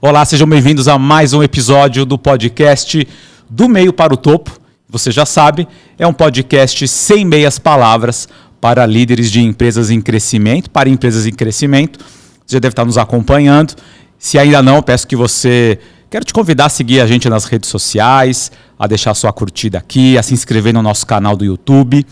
Olá, sejam bem-vindos a mais um episódio do podcast Do Meio para o Topo. Você já sabe, é um podcast sem meias palavras para líderes de empresas em crescimento, para empresas em crescimento. Você já deve estar nos acompanhando. Se ainda não, peço que você... Quero te convidar a seguir a gente nas redes sociais, a deixar sua curtida aqui, a se inscrever no nosso canal do YouTube.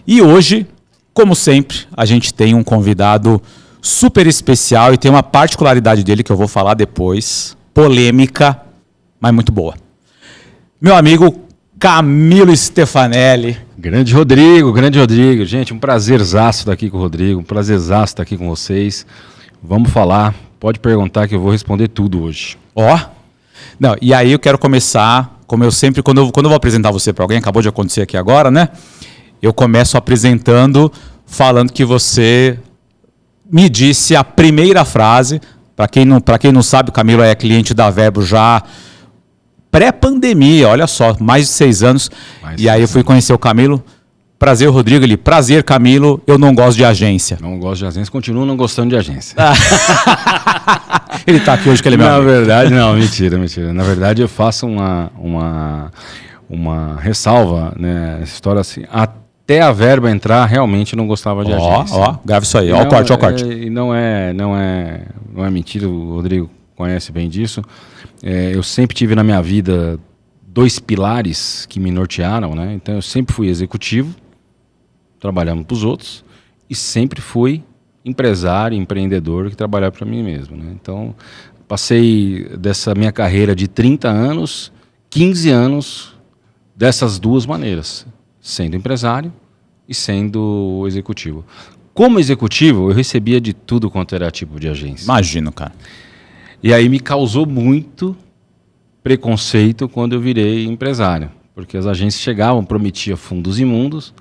E hoje, como sempre, a gente tem um convidado super especial e tem uma particularidade dele que eu vou falar depois, polêmica, mas muito boa. Meu amigo Camilo Stefanelli. Grande Rodrigo. Gente, um prazerzaço estar aqui com o Rodrigo, um prazerzaço estar aqui com vocês. Vamos falar, pode perguntar que eu vou responder tudo hoje. Não, e aí eu quero começar, como eu sempre, quando eu vou apresentar você para alguém, acabou de acontecer aqui agora, né? Eu começo apresentando, falando que você me disse a primeira frase. Para quem não sabe, o Camilo é cliente da Verbo já pré-pandemia, olha só, mais de 6 anos. E aí eu fui conhecer o Camilo. Prazer, Rodrigo. Ele, prazer, Camilo, eu não gosto de agência. Não gosto de agência, continuo não gostando de agência. Ele está aqui hoje que ele é meu amigo. Na verdade, não, mentira. Na verdade, eu faço uma ressalva, né? Essa história assim, até a Verba entrar, realmente não gostava de agência. Grave isso aí, ó o corte. E não é mentira, o Rodrigo conhece bem disso. Eu sempre tive na minha vida 2 pilares que me nortearam, né? Então eu sempre fui executivo, trabalhando para os outros, e sempre fui empresário, empreendedor que trabalhava para mim mesmo, né? Então passei dessa minha carreira de 30 anos, 15 anos dessas 2 maneiras, sendo empresário e sendo executivo. Como executivo, eu recebia de tudo quanto era tipo de agência. Imagino, cara. E aí me causou muito preconceito quando eu virei empresário, porque as agências chegavam, prometiam fundos imundos,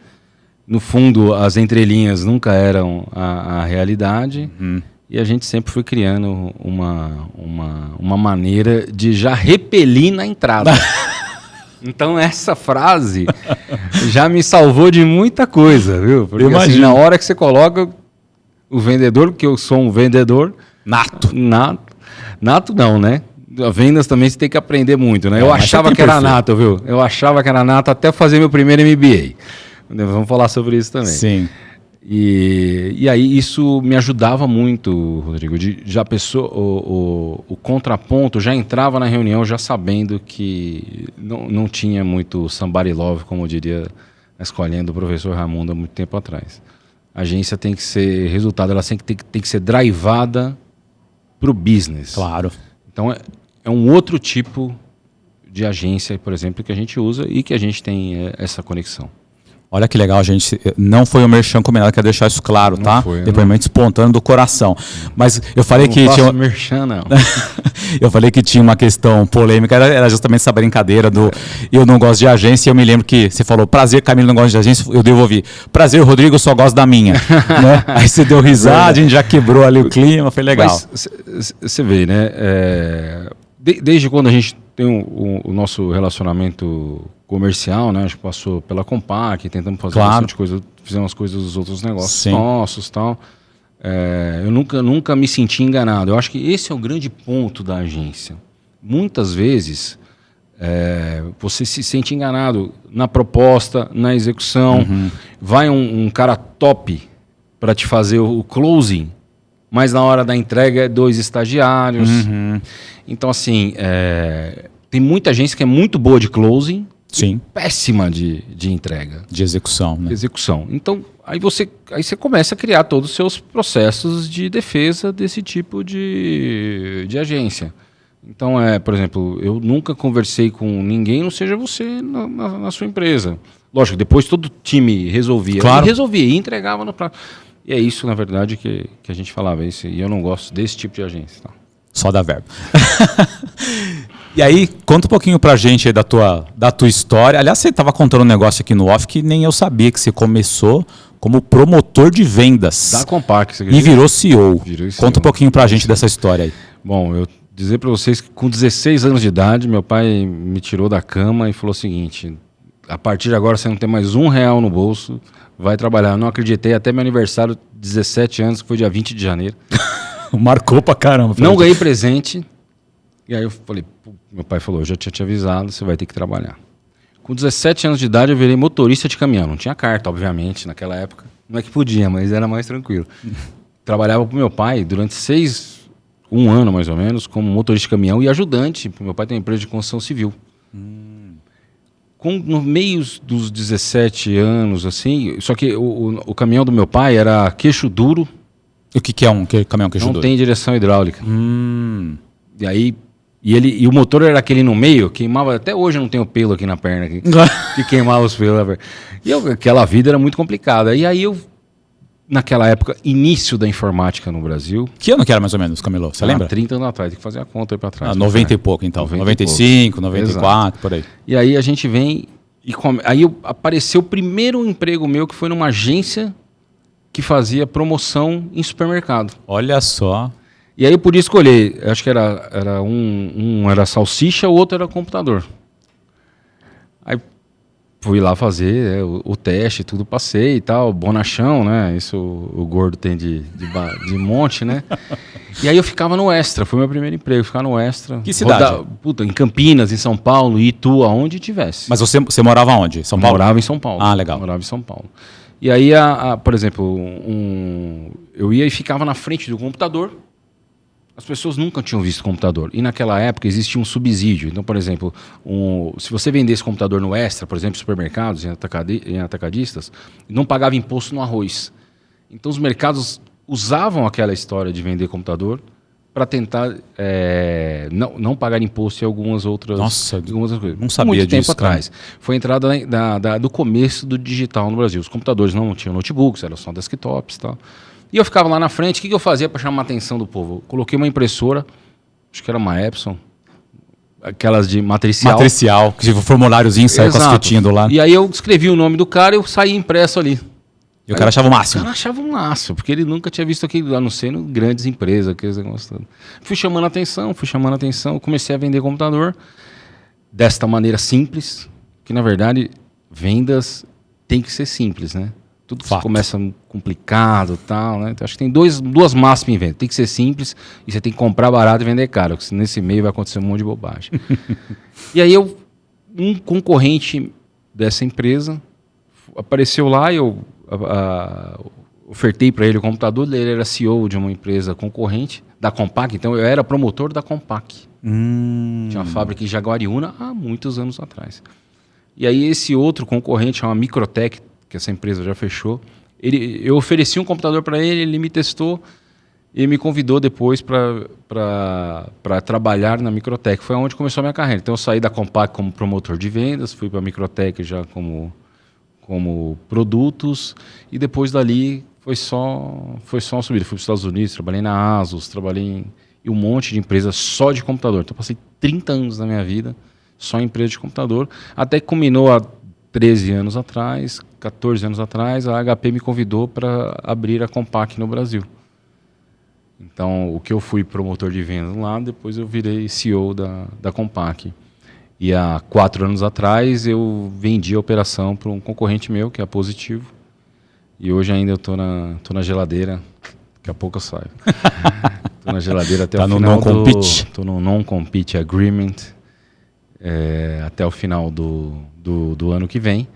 no fundo as entrelinhas nunca eram a realidade, e a gente sempre foi criando uma maneira de já repelir na entrada. Então essa frase já me salvou de muita coisa, viu? Porque assim, na hora que você coloca o vendedor, porque eu sou um vendedor nato não, né? Vendas também você tem que aprender muito, né? Eu achava que era nato, viu? Eu achava que era nato até fazer meu primeiro MBA. Vamos falar sobre isso também. Sim. E aí isso me ajudava muito, Rodrigo. Já pensou, o contraponto, já entrava na reunião já sabendo que não tinha muito somebody love, como diria a escolinha do professor Raimundo há muito tempo atrás. A agência tem que ser resultado, ela tem que ser drivada para o business. Claro. Então é um outro tipo de agência, por exemplo, que a gente usa e que a gente tem essa conexão. Olha que legal, gente. Não foi o merchan combinado, quero deixar isso claro, tá? Depoimento espontâneo do coração. Mas eu falei que tinha... merchan, não. Eu falei que tinha uma questão polêmica, era justamente essa brincadeira do eu não gosto de agência. E eu me lembro que você falou, prazer, Camilo, não gosta de agência. Eu devolvi, prazer, Rodrigo, eu só gosto da minha. Né? Aí você deu risada, a gente já quebrou ali o clima, foi legal. Mas você vê, né? Desde quando a gente tem o nosso relacionamento comercial, né? A gente passou pela Compaq, tentamos fazer bastante coisa, fizemos as coisas dos outros negócios nossos e tal. Eu nunca me senti enganado. Eu acho que esse é o grande ponto da agência. Muitas vezes você se sente enganado na proposta, na execução. Vai um cara top para te fazer o closing, mas na hora da entrega é 2 estagiários. Então, assim, tem muita agência que é muito boa de closing, sim, péssima de entrega. De execução, né? Execução. Então, aí você começa a criar todos os seus processos de defesa desse tipo de agência. Então, por exemplo, eu nunca conversei com ninguém, não seja você na sua empresa. Lógico, depois todo o time resolvia. Claro. E resolvia e entregava no prazo. E é isso, na verdade, que a gente falava. E eu não gosto desse tipo de agência. Tá? Só da Verbo. E aí, conta um pouquinho pra gente aí da tua história. Aliás, você estava contando um negócio aqui no off que nem eu sabia, que você começou como promotor de vendas. Da Compaq. E virou CEO. Conta um pouquinho pra gente dessa história aí. Bom, eu dizer para vocês que com 16 anos de idade, meu pai me tirou da cama e falou o seguinte: a partir de agora você não tem mais R$1 no bolso, vai trabalhar. Eu não acreditei até meu aniversário, 17 anos, que foi dia 20 de janeiro. Marcou pra caramba. Não ganhei presente. E aí eu falei, meu pai falou, eu já tinha te avisado, você vai ter que trabalhar. Com 17 anos de idade eu virei motorista de caminhão. Não tinha carta, obviamente, naquela época. Não é que podia, mas era mais tranquilo. Trabalhava pro meu pai durante um ano mais ou menos, como motorista de caminhão e ajudante. Meu pai tem uma empresa de construção civil. No meio dos 17 anos, assim, só que o caminhão do meu pai era queixo duro. E o que é um caminhão queixo duro? Não tem direção hidráulica. E aí, e o motor era aquele no meio, queimava, até hoje eu não tenho pelo aqui na perna, que queimava os pelos na perna. E aquela vida era muito complicada. E aí naquela época, início da informática no Brasil. Que ano que era mais ou menos, Camilo? Você lembra? 30 anos atrás, tem que fazer a conta aí pra trás. 90 e pouco, então. 95, 94, exato. Por aí. E aí a gente vem aí apareceu o primeiro emprego meu, que foi numa agência que fazia promoção em supermercado. Olha só. E aí eu podia escolher, acho que era um era salsicha, o outro era computador. Aí fui lá fazer o teste, tudo passei e tal, bonachão, né? Isso o gordo tem de monte, né? E aí eu ficava no Extra, foi meu primeiro emprego, ficar no Extra. Que cidade? Em Campinas, em São Paulo, Itu, aonde tivesse. Mas você morava onde? São Paulo? Morava em São Paulo. Ah, legal. Morava em São Paulo. E aí, por exemplo, eu ia e ficava na frente do computador. As pessoas nunca tinham visto computador. E naquela época existia um subsídio. Então, por exemplo, se você vendesse computador no Extra, por exemplo, em supermercados, em atacadistas, não pagava imposto no arroz. Então, os mercados usavam aquela história de vender computador para tentar não pagar imposto em algumas outras coisas. Não sabia muito disso. Tempo atrás. Foi a entrada do começo do digital no Brasil. Os computadores não tinham notebooks, eram só desktops e tal. E eu ficava lá na frente, o que eu fazia para chamar a atenção do povo? Eu coloquei uma impressora, acho que era uma Epson, aquelas de matricial. Matricial, que tipo formuláriozinho, saiu com as fitinhas do lado. E aí eu escrevi o nome do cara e eu saí impresso ali. E o cara achava o máximo. O cara achava o máximo, porque ele nunca tinha visto aquilo, a não ser em grandes empresas, aqueles negócios todos. Fui chamando a atenção, comecei a vender computador desta maneira simples, que na verdade vendas tem que ser simples, né? Tudo começa complicado e tal, né? Então, acho que tem duas máximas em venda. Tem que ser simples e você tem que comprar barato e vender caro, porque nesse meio vai acontecer um monte de bobagem. E aí um concorrente dessa empresa apareceu lá e eu ofertei para ele o computador. Ele era CEO de uma empresa concorrente da Compaq, então eu era promotor da Compaq. Tinha uma fábrica em Jaguariúna há muitos anos atrás. E aí esse outro concorrente, chama Microtech, que essa empresa já fechou, eu ofereci um computador para ele me testou e me convidou depois para trabalhar na Microtech. Foi onde começou a minha carreira. Então eu saí da Compaq como promotor de vendas, fui para a Microtech já como produtos, e depois dali foi só uma subida. Fui para os Estados Unidos, trabalhei na Asus, trabalhei em um monte de empresas só de computador. Então passei 30 anos da minha vida só em empresa de computador, até que culminou há 13 anos atrás, 14 anos atrás, a HP me convidou para abrir a Compaq no Brasil. Então, o que eu fui promotor de vendas lá, depois eu virei CEO da Compaq. E há 4 anos atrás eu vendi a operação para um concorrente meu, que é a Positivo. E hoje ainda eu tô na geladeira, daqui a pouco eu saio. Tô na geladeira até o final non-compete. Tô no non-compete agreement até o final do ano que vem.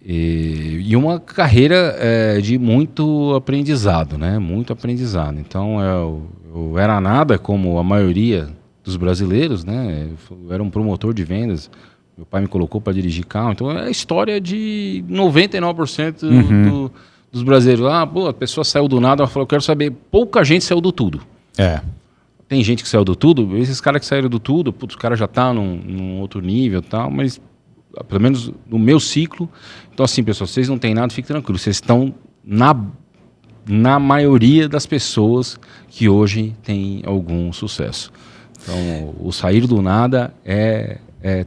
E uma carreira de muito aprendizado, né? Muito aprendizado. Então eu era nada como a maioria dos brasileiros, né? Eu era um promotor de vendas. Meu pai me colocou para dirigir carro. Então é a história de 99% dos brasileiros. A pessoa saiu do nada, ela falou, eu quero saber. Pouca gente saiu do tudo. Tem gente que saiu do tudo. Esses caras que saíram do tudo, os caras já estão num outro nível e tal, mas pelo menos no meu ciclo. Então assim, pessoal, vocês não têm nada, fiquem tranquilos. Vocês estão na maioria das pessoas que hoje têm algum sucesso. Então, o sair do nada é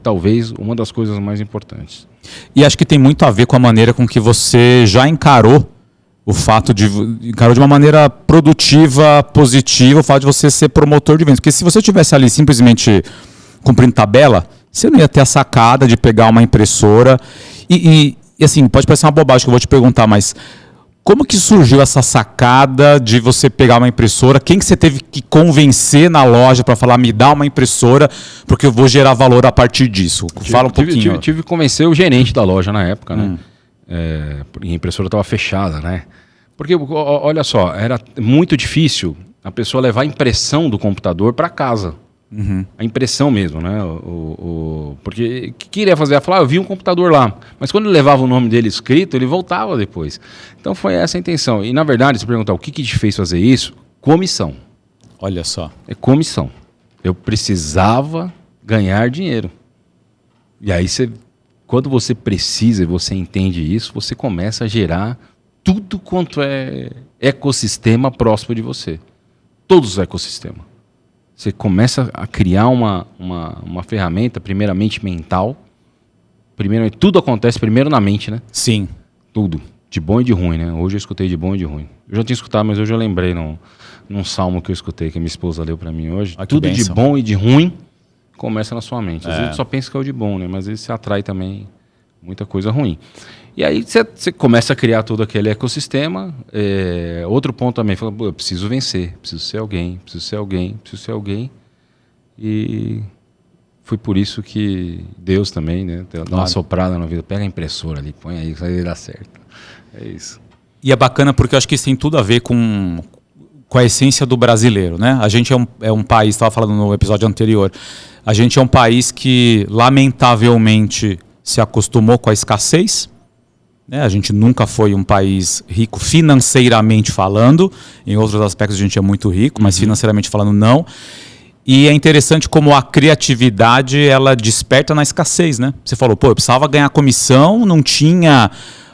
talvez uma das coisas mais importantes. E acho que tem muito a ver com a maneira com que você já encarou o fato de uma maneira produtiva, positiva, o fato de você ser promotor de vendas. Porque se você estivesse ali simplesmente cumprindo tabela, você não ia ter a sacada de pegar uma impressora e assim, pode parecer uma bobagem que eu vou te perguntar, mas Como que surgiu essa sacada de você pegar uma impressora? Quem que você teve que convencer na loja para falar, me dá uma impressora, porque eu vou gerar valor a partir disso? Fala um pouquinho. Tive que convencer o gerente da loja na época, né? A impressora estava fechada, né? Porque, olha só, era muito difícil a pessoa levar a impressão do computador para casa. A impressão mesmo, né? Porque o que queria fazer? Ela falava, eu vi um computador lá. Mas quando ele levava o nome dele escrito, ele voltava depois. Então foi essa a intenção. E na verdade, se perguntar o que te fez fazer isso, comissão. Olha só. É comissão. Eu precisava ganhar dinheiro. E aí, quando você precisa e você entende isso, você começa a gerar tudo quanto é ecossistema próximo de você. Todos os ecossistemas. Você começa a criar uma ferramenta, primeiramente mental. Primeiramente, tudo acontece primeiro na mente, né? Sim. Tudo. De bom e de ruim, né? Hoje eu escutei de bom e de ruim. Eu já tinha escutado, mas hoje eu lembrei num salmo que eu escutei, que a minha esposa leu para mim hoje. Tudo de bom e de ruim começa na sua mente. Às vezes só pensa que é o de bom, né? Mas às vezes você atrai também muita coisa ruim. E aí você começa a criar todo aquele ecossistema. Outro ponto também, fala, eu preciso vencer, preciso ser alguém, preciso ser alguém, preciso ser alguém. E foi por isso que Deus também, né, dá uma soprada na vida. Pega a impressora ali, põe aí, que vai dar certo. É isso. E é bacana porque eu acho que isso tem tudo a ver com a essência do brasileiro, né? A gente é um país, estava falando no episódio anterior, a gente é um país que lamentavelmente se acostumou com a escassez. A gente nunca foi um país rico financeiramente falando. Em outros aspectos a gente é muito rico, mas financeiramente falando não. E é interessante como a criatividade ela desperta na escassez, né? Você falou, eu precisava ganhar comissão, não tinha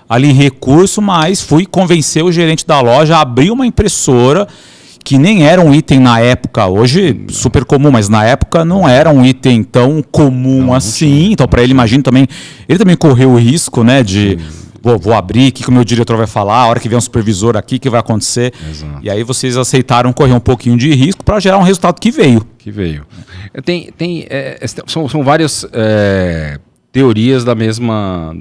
ali recurso, mas fui convencer o gerente da loja a abrir uma impressora que nem era um item na época, hoje super comum, mas na época não era um item tão comum assim. Então para ele, imagino também, ele também correu o risco, né, de vou abrir, o que o meu diretor vai falar, a hora que vier um supervisor aqui, o que vai acontecer. Exato. E aí vocês aceitaram correr um pouquinho de risco para gerar um resultado que veio. São várias teorias da mesma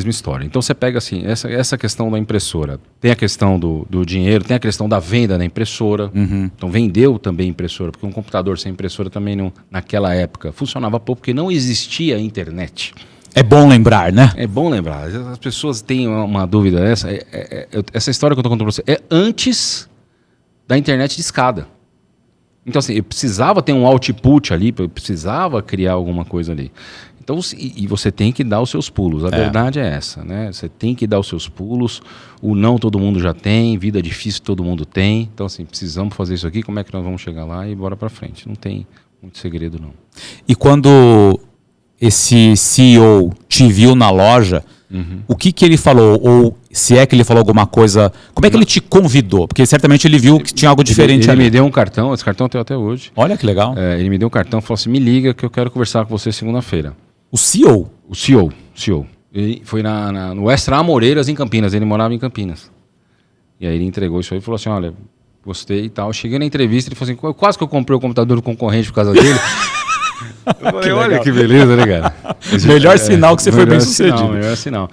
história. Então você pega assim, essa questão da impressora, tem a questão do dinheiro, tem a questão da venda da impressora. Então vendeu também impressora, porque um computador sem impressora também não, naquela época funcionava pouco, porque não existia internet. É bom lembrar, né? É bom lembrar. As pessoas têm uma dúvida dessa. Essa história que eu estou contando para você é antes da internet de escada. Então, assim, eu precisava ter um output ali, eu precisava criar alguma coisa ali. Então, e você tem que dar os seus pulos. A verdade é essa, né? Você tem que dar os seus pulos. O não todo mundo já tem, vida difícil todo mundo tem. Então, assim, precisamos fazer isso aqui. Como é que nós vamos chegar lá e bora para frente? Não tem muito segredo, não. E quando esse CEO te viu na loja, o que ele falou? Ou se é que ele falou alguma coisa, como é que ele te convidou? Porque certamente ele viu que tinha algo diferente ali. Ele me deu um cartão, esse cartão eu tenho até hoje. Olha que legal. Ele me deu um cartão e falou assim, me liga que eu quero conversar com você segunda-feira. O CEO? O CEO. Ele foi no Extra Amoreiras, em Campinas. Ele morava em Campinas. E aí ele entregou isso aí e falou assim, olha, gostei e tal. Eu cheguei na entrevista e ele falou assim, quase que eu comprei o computador do concorrente por causa dele. Eu falei, olha que beleza, né, cara? Melhor sinal que você foi bem sucedido. Melhor sinal.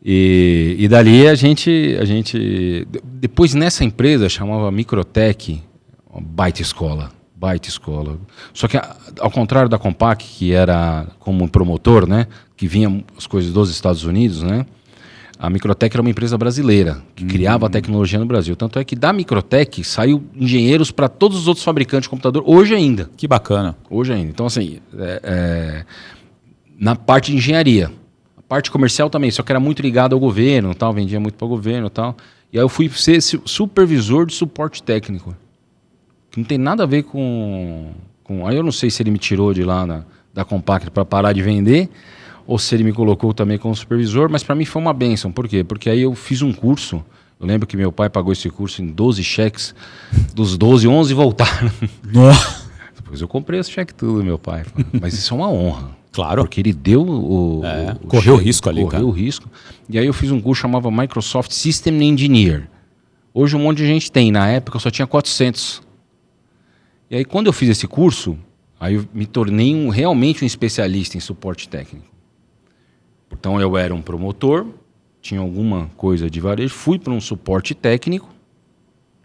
E dali a gente... Depois nessa empresa, chamava Microtech, uma baita escola. Só que ao contrário da Compaq, que era como promotor, né? Que vinha as coisas dos Estados Unidos, né? A Microtech era uma empresa brasileira, que criava a tecnologia no Brasil. Tanto é que da Microtech saiu engenheiros para todos os outros fabricantes de computador, hoje ainda. Que bacana. Hoje ainda. Então, assim, na parte de engenharia. A parte comercial também, só que era muito ligado ao governo, tal, vendia muito para o governo e tal. E aí eu fui ser supervisor de suporte técnico. Que não tem nada a ver com... Aí eu não sei se ele me tirou de lá da Compaq para parar de vender, ou se ele me colocou também como supervisor, mas para mim foi uma bênção. Por quê? Porque aí eu fiz um curso, eu lembro que meu pai pagou esse curso em 12 cheques, dos 12, 11 voltaram. Depois eu comprei esse cheque tudo, meu pai. Mas isso é uma honra. Claro. Porque ele deu correu o risco ali, correu o risco. E aí eu fiz um curso chamado Microsoft System Engineer. Hoje um monte de gente tem, na época eu só tinha 400. E aí quando eu fiz esse curso, aí eu me tornei realmente um especialista em suporte técnico. Então eu era um promotor tinha alguma coisa de varejo, fui para um suporte técnico,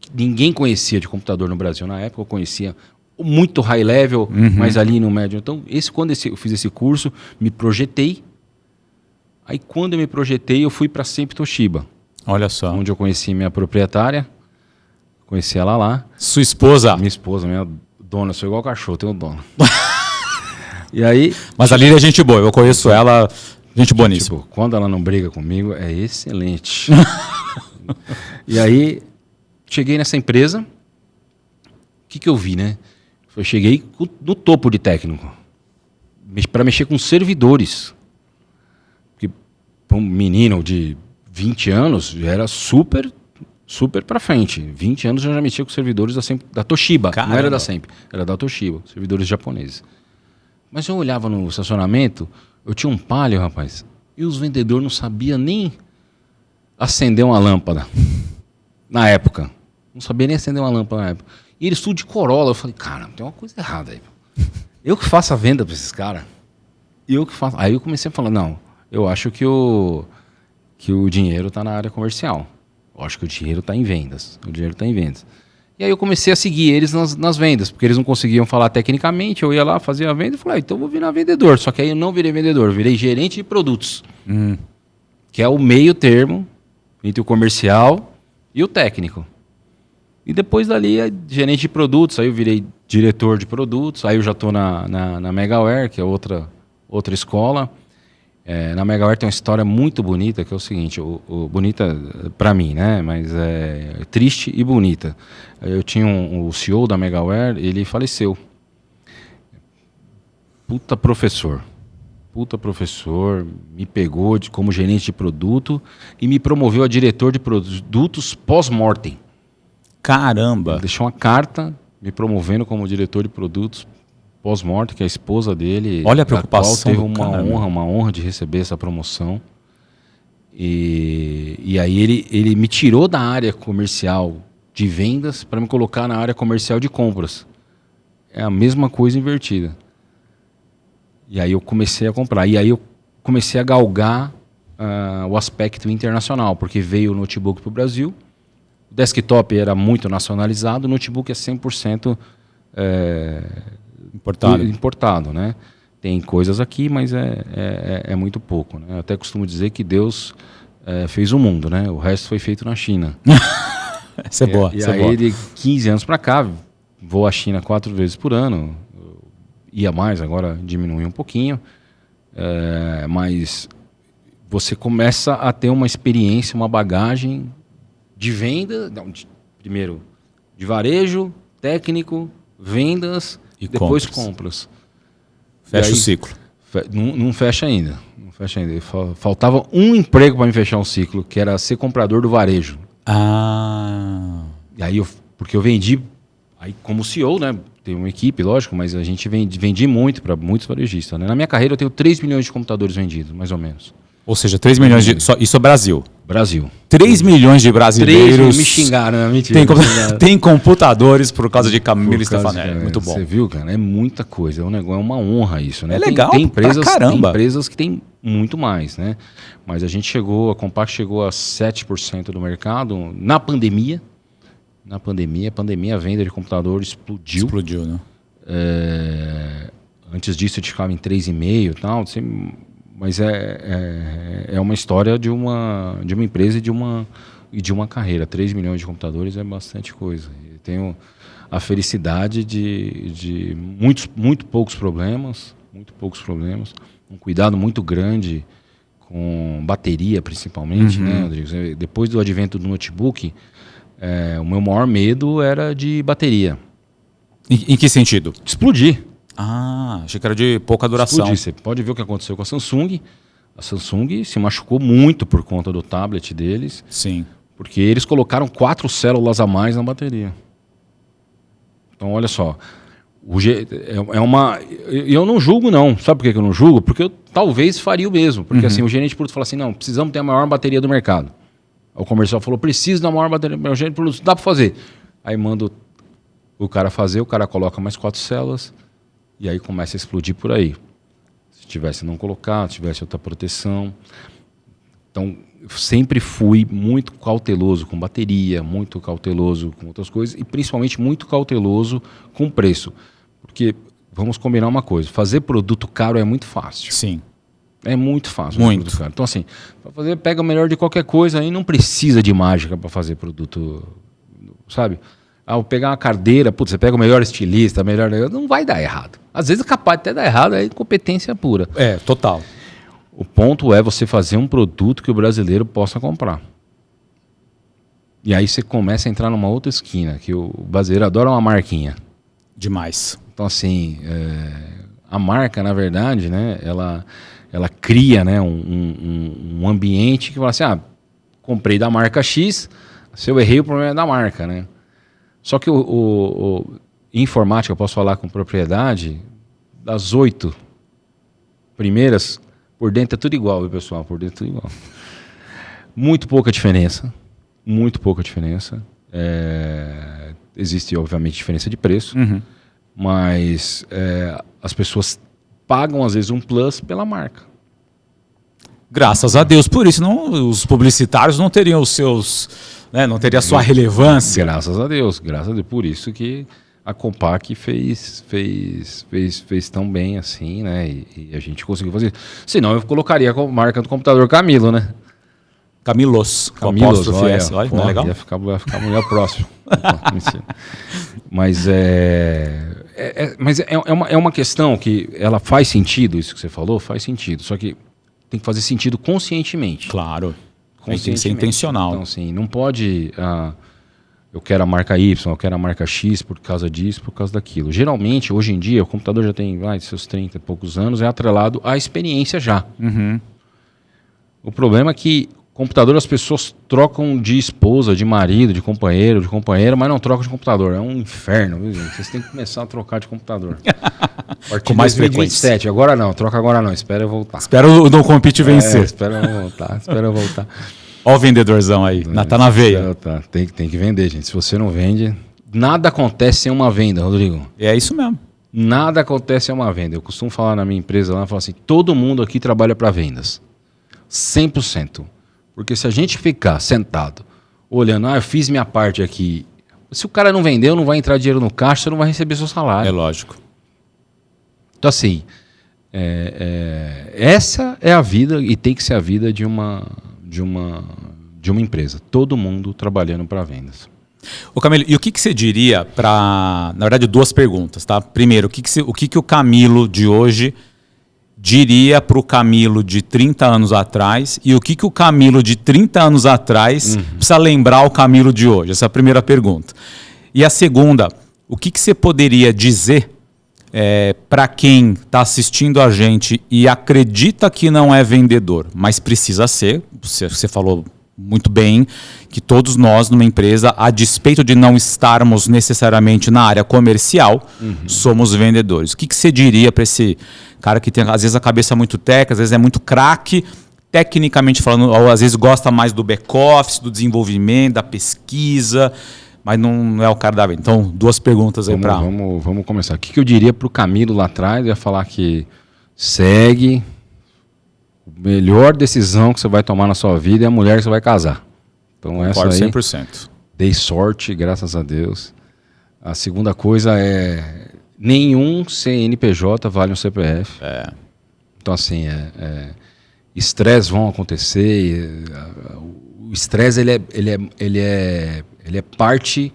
que ninguém conhecia de computador no Brasil na época, eu conhecia muito high level, mas ali no médio. Então, quando eu fiz esse curso, me projetei. Aí, quando eu me projetei, eu fui para a Sempre Toshiba. Olha só. Onde eu conheci minha proprietária, conheci ela lá. Sua esposa? Minha esposa, minha dona, eu sou igual cachorro, tenho dono. E aí... Mas a Lília é gente boa, eu conheço ela, gente boníssima. Tipo, quando ela não briga comigo, é excelente. E aí, cheguei nessa empresa, o que eu vi, né? Eu cheguei no topo de técnico, para mexer com servidores. Porque para um menino de 20 anos, era super para frente. 20 anos eu já mexia com servidores da Toshiba. Caramba. Não era da Sempre, era da Toshiba, servidores japoneses. Mas eu olhava no estacionamento, eu tinha um Palio, rapaz, e os vendedores não sabiam nem acender uma lâmpada na época. Não sabia nem acender uma lâmpada na época. E eles tudo de Corolla. Eu falei, cara, tem uma coisa errada aí. Eu que faço a venda para esses caras. Eu que faço. Aí eu comecei a falar, não, eu acho que o dinheiro está na área comercial. Eu acho que o dinheiro está em vendas. O dinheiro está em vendas. E aí eu comecei a seguir eles nas vendas, porque eles não conseguiam falar tecnicamente. Eu ia lá, fazia a venda e falei, então eu vou virar vendedor. Só que aí eu não virei vendedor, eu virei gerente de produtos. Que é o meio termo entre o comercial e o técnico. E depois dali, gerente de produtos, aí eu virei diretor de produtos, aí eu já estou na Megaware, que é outra escola. Na Megaware tem uma história muito bonita, que é o seguinte, bonita para mim, né? Mas é triste e bonita. Eu tinha o CEO da Megaware, ele faleceu. Puta professor, me pegou como gerente de produto e me promoveu a diretor de produtos pós-mortem. Caramba! Deixou uma carta me promovendo como diretor de produtos pós-mortem, que é a esposa dele. Olha a preocupação. Teve uma honra de receber essa promoção. E aí ele me tirou da área comercial de vendas para me colocar na área comercial de compras. É a mesma coisa invertida. E aí eu comecei a comprar. E aí eu comecei a galgar o aspecto internacional, porque veio o notebook para o Brasil. O desktop era muito nacionalizado, o notebook é 100% importado, né? Tem coisas aqui, mas é muito pouco, né? Eu até costumo dizer que Deus fez o mundo, né? O resto foi feito na China. Essa é boa. E aí, de 15 anos para cá, vou à China 4 vezes por ano. Ia mais, agora diminui um pouquinho. Mas você começa a ter uma experiência, uma bagagem de venda, primeiro de varejo, técnico, vendas e depois compras. Fecha o ciclo. Não fecha ainda. Faltava um emprego para me fechar um ciclo, que era ser comprador do varejo. E aí porque eu vendi, aí como CEO, né? Tem uma equipe, lógico, mas a gente vendi muito para muitos varejistas. Né? Na minha carreira eu tenho 3 milhões de computadores vendidos, mais ou menos. Ou seja, 3 milhões de... Isso é Brasil. Brasil. 3 milhões de brasileiros... Me xingaram, não é mentira. Tem computadores por causa de Camilo Stefanelli. Muito bom. Você viu, cara? É muita coisa. É uma honra isso, né? É legal tem empresas, pra caramba. Tem empresas que têm muito mais, né? Mas a Compaq chegou a 7% do mercado na pandemia. A venda de computador explodiu. Explodiu, né? Antes disso, a gente ficava em 3,5 e tal. Mas é uma história de uma empresa e de uma carreira. 3 milhões de computadores é bastante coisa. Eu tenho a felicidade de muito poucos problemas, um cuidado muito grande com bateria, principalmente, né, Rodrigo? Depois do advento do notebook, o meu maior medo era de bateria. Em que sentido? De explodir. Achei que era de pouca duração. Explodir. Você pode ver o que aconteceu com a Samsung. A Samsung se machucou muito por conta do tablet deles. Sim. Porque eles colocaram 4 células a mais na bateria. Então, olha só. Eu não julgo, não. Sabe por que eu não julgo? Porque eu talvez faria o mesmo. Porque assim, o gerente de produto fala assim, não, precisamos ter a maior bateria do mercado. O comercial falou, preciso da maior bateria. O gerente de produto, dá para fazer. Aí manda o cara fazer, o cara coloca mais 4 células. E aí começa a explodir por aí. Se tivesse não colocar, tivesse outra proteção. Então, eu sempre fui muito cauteloso com bateria, muito cauteloso com outras coisas e principalmente muito cauteloso com preço. Porque, vamos combinar uma coisa, fazer produto caro é muito fácil. Sim. É muito fácil. Muito. Caro. Então, assim, pega o melhor de qualquer coisa e não precisa de mágica para fazer produto, sabe? Ao pegar uma cadeira, putz, você pega o melhor estilista, não vai dar errado. Às vezes é capaz de até dar errado, é incompetência pura. É, total. O ponto é você fazer um produto que o brasileiro possa comprar. E aí você começa a entrar numa outra esquina, que o brasileiro adora uma marquinha. Demais. Então, assim, a marca, na verdade, né, ela cria, né, um ambiente que fala assim, comprei da marca X, se eu errei, o problema é da marca, né? Só que em informática, eu posso falar com propriedade, das 8 primeiras... Por dentro é tudo igual, viu, pessoal? Por dentro é tudo igual. Muito pouca diferença. Muito pouca diferença. Existe, obviamente, diferença de preço. Uhum. Mas as pessoas pagam, às vezes, um plus pela marca. Graças a Deus. Por isso, os publicitários não teriam os seus... Né, não teria a sua relevância. Graças a Deus. Graças a Deus. Por isso que a Compaq fez tão bem assim, né? E a gente conseguiu fazer. Senão eu colocaria a marca do computador Camilo, né? Camilos. Camilos, olha, não é legal? Ia ficar mulher próximo. Mas é uma questão que ela faz sentido, isso que você falou, faz sentido. Só que tem que fazer sentido conscientemente. Claro. Tem que ser intencional. Então, assim, não pode... eu quero a marca Y, eu quero a marca X por causa disso, por causa daquilo. Geralmente, hoje em dia, o computador já tem seus 30 e poucos anos, é atrelado à experiência já. Uhum. O problema é que computador as pessoas trocam de esposa, de marido, de companheira, mas não trocam de computador. É um inferno, viu, gente? Vocês têm que começar a trocar de computador. A partir com mais de 2027. Agora não, troca agora não, espera eu voltar. Espera o No Compete vencer. Espera eu voltar. Olha o vendedorzão aí, tá na veia. Tem que vender, gente. Se você não vende, nada acontece sem uma venda, Rodrigo. É isso mesmo. Nada acontece sem uma venda. Eu costumo falar na minha empresa lá, eu falo assim, todo mundo aqui trabalha para vendas. 100%. Porque se a gente ficar sentado, olhando, eu fiz minha parte aqui, se o cara não vendeu, não vai entrar dinheiro no caixa, você não vai receber seu salário. É lógico. Então assim, essa é a vida e tem que ser a vida de uma empresa. Todo mundo trabalhando para vendas. Ô Camilo, e o que você diria para... Na verdade, duas perguntas, tá? Primeiro, o que o Camilo de hoje diria para o Camilo de 30 anos atrás e o que o Camilo de 30 anos atrás precisa lembrar o Camilo de hoje? Essa é a primeira pergunta. E a segunda, o que você poderia dizer para quem está assistindo a gente e acredita que não é vendedor, mas precisa ser, você falou muito bem, que todos nós numa empresa, a despeito de não estarmos necessariamente na área comercial, somos vendedores. O que você diria para esse cara que tem às vezes a cabeça muito técnica, às vezes é muito craque, tecnicamente falando, ou às vezes gosta mais do back-office, do desenvolvimento, da pesquisa, mas não é o cara da venda. Então, duas perguntas aí para... Vamos começar. O que eu diria para o Camilo lá atrás? Eu ia falar que segue... A melhor decisão que você vai tomar na sua vida é a mulher que você vai casar. Então essa aí, 100%. Dei sorte, graças a Deus. A segunda coisa é nenhum CNPJ vale um CPF. Então assim, estresse vão acontecer. O estresse ele é parte,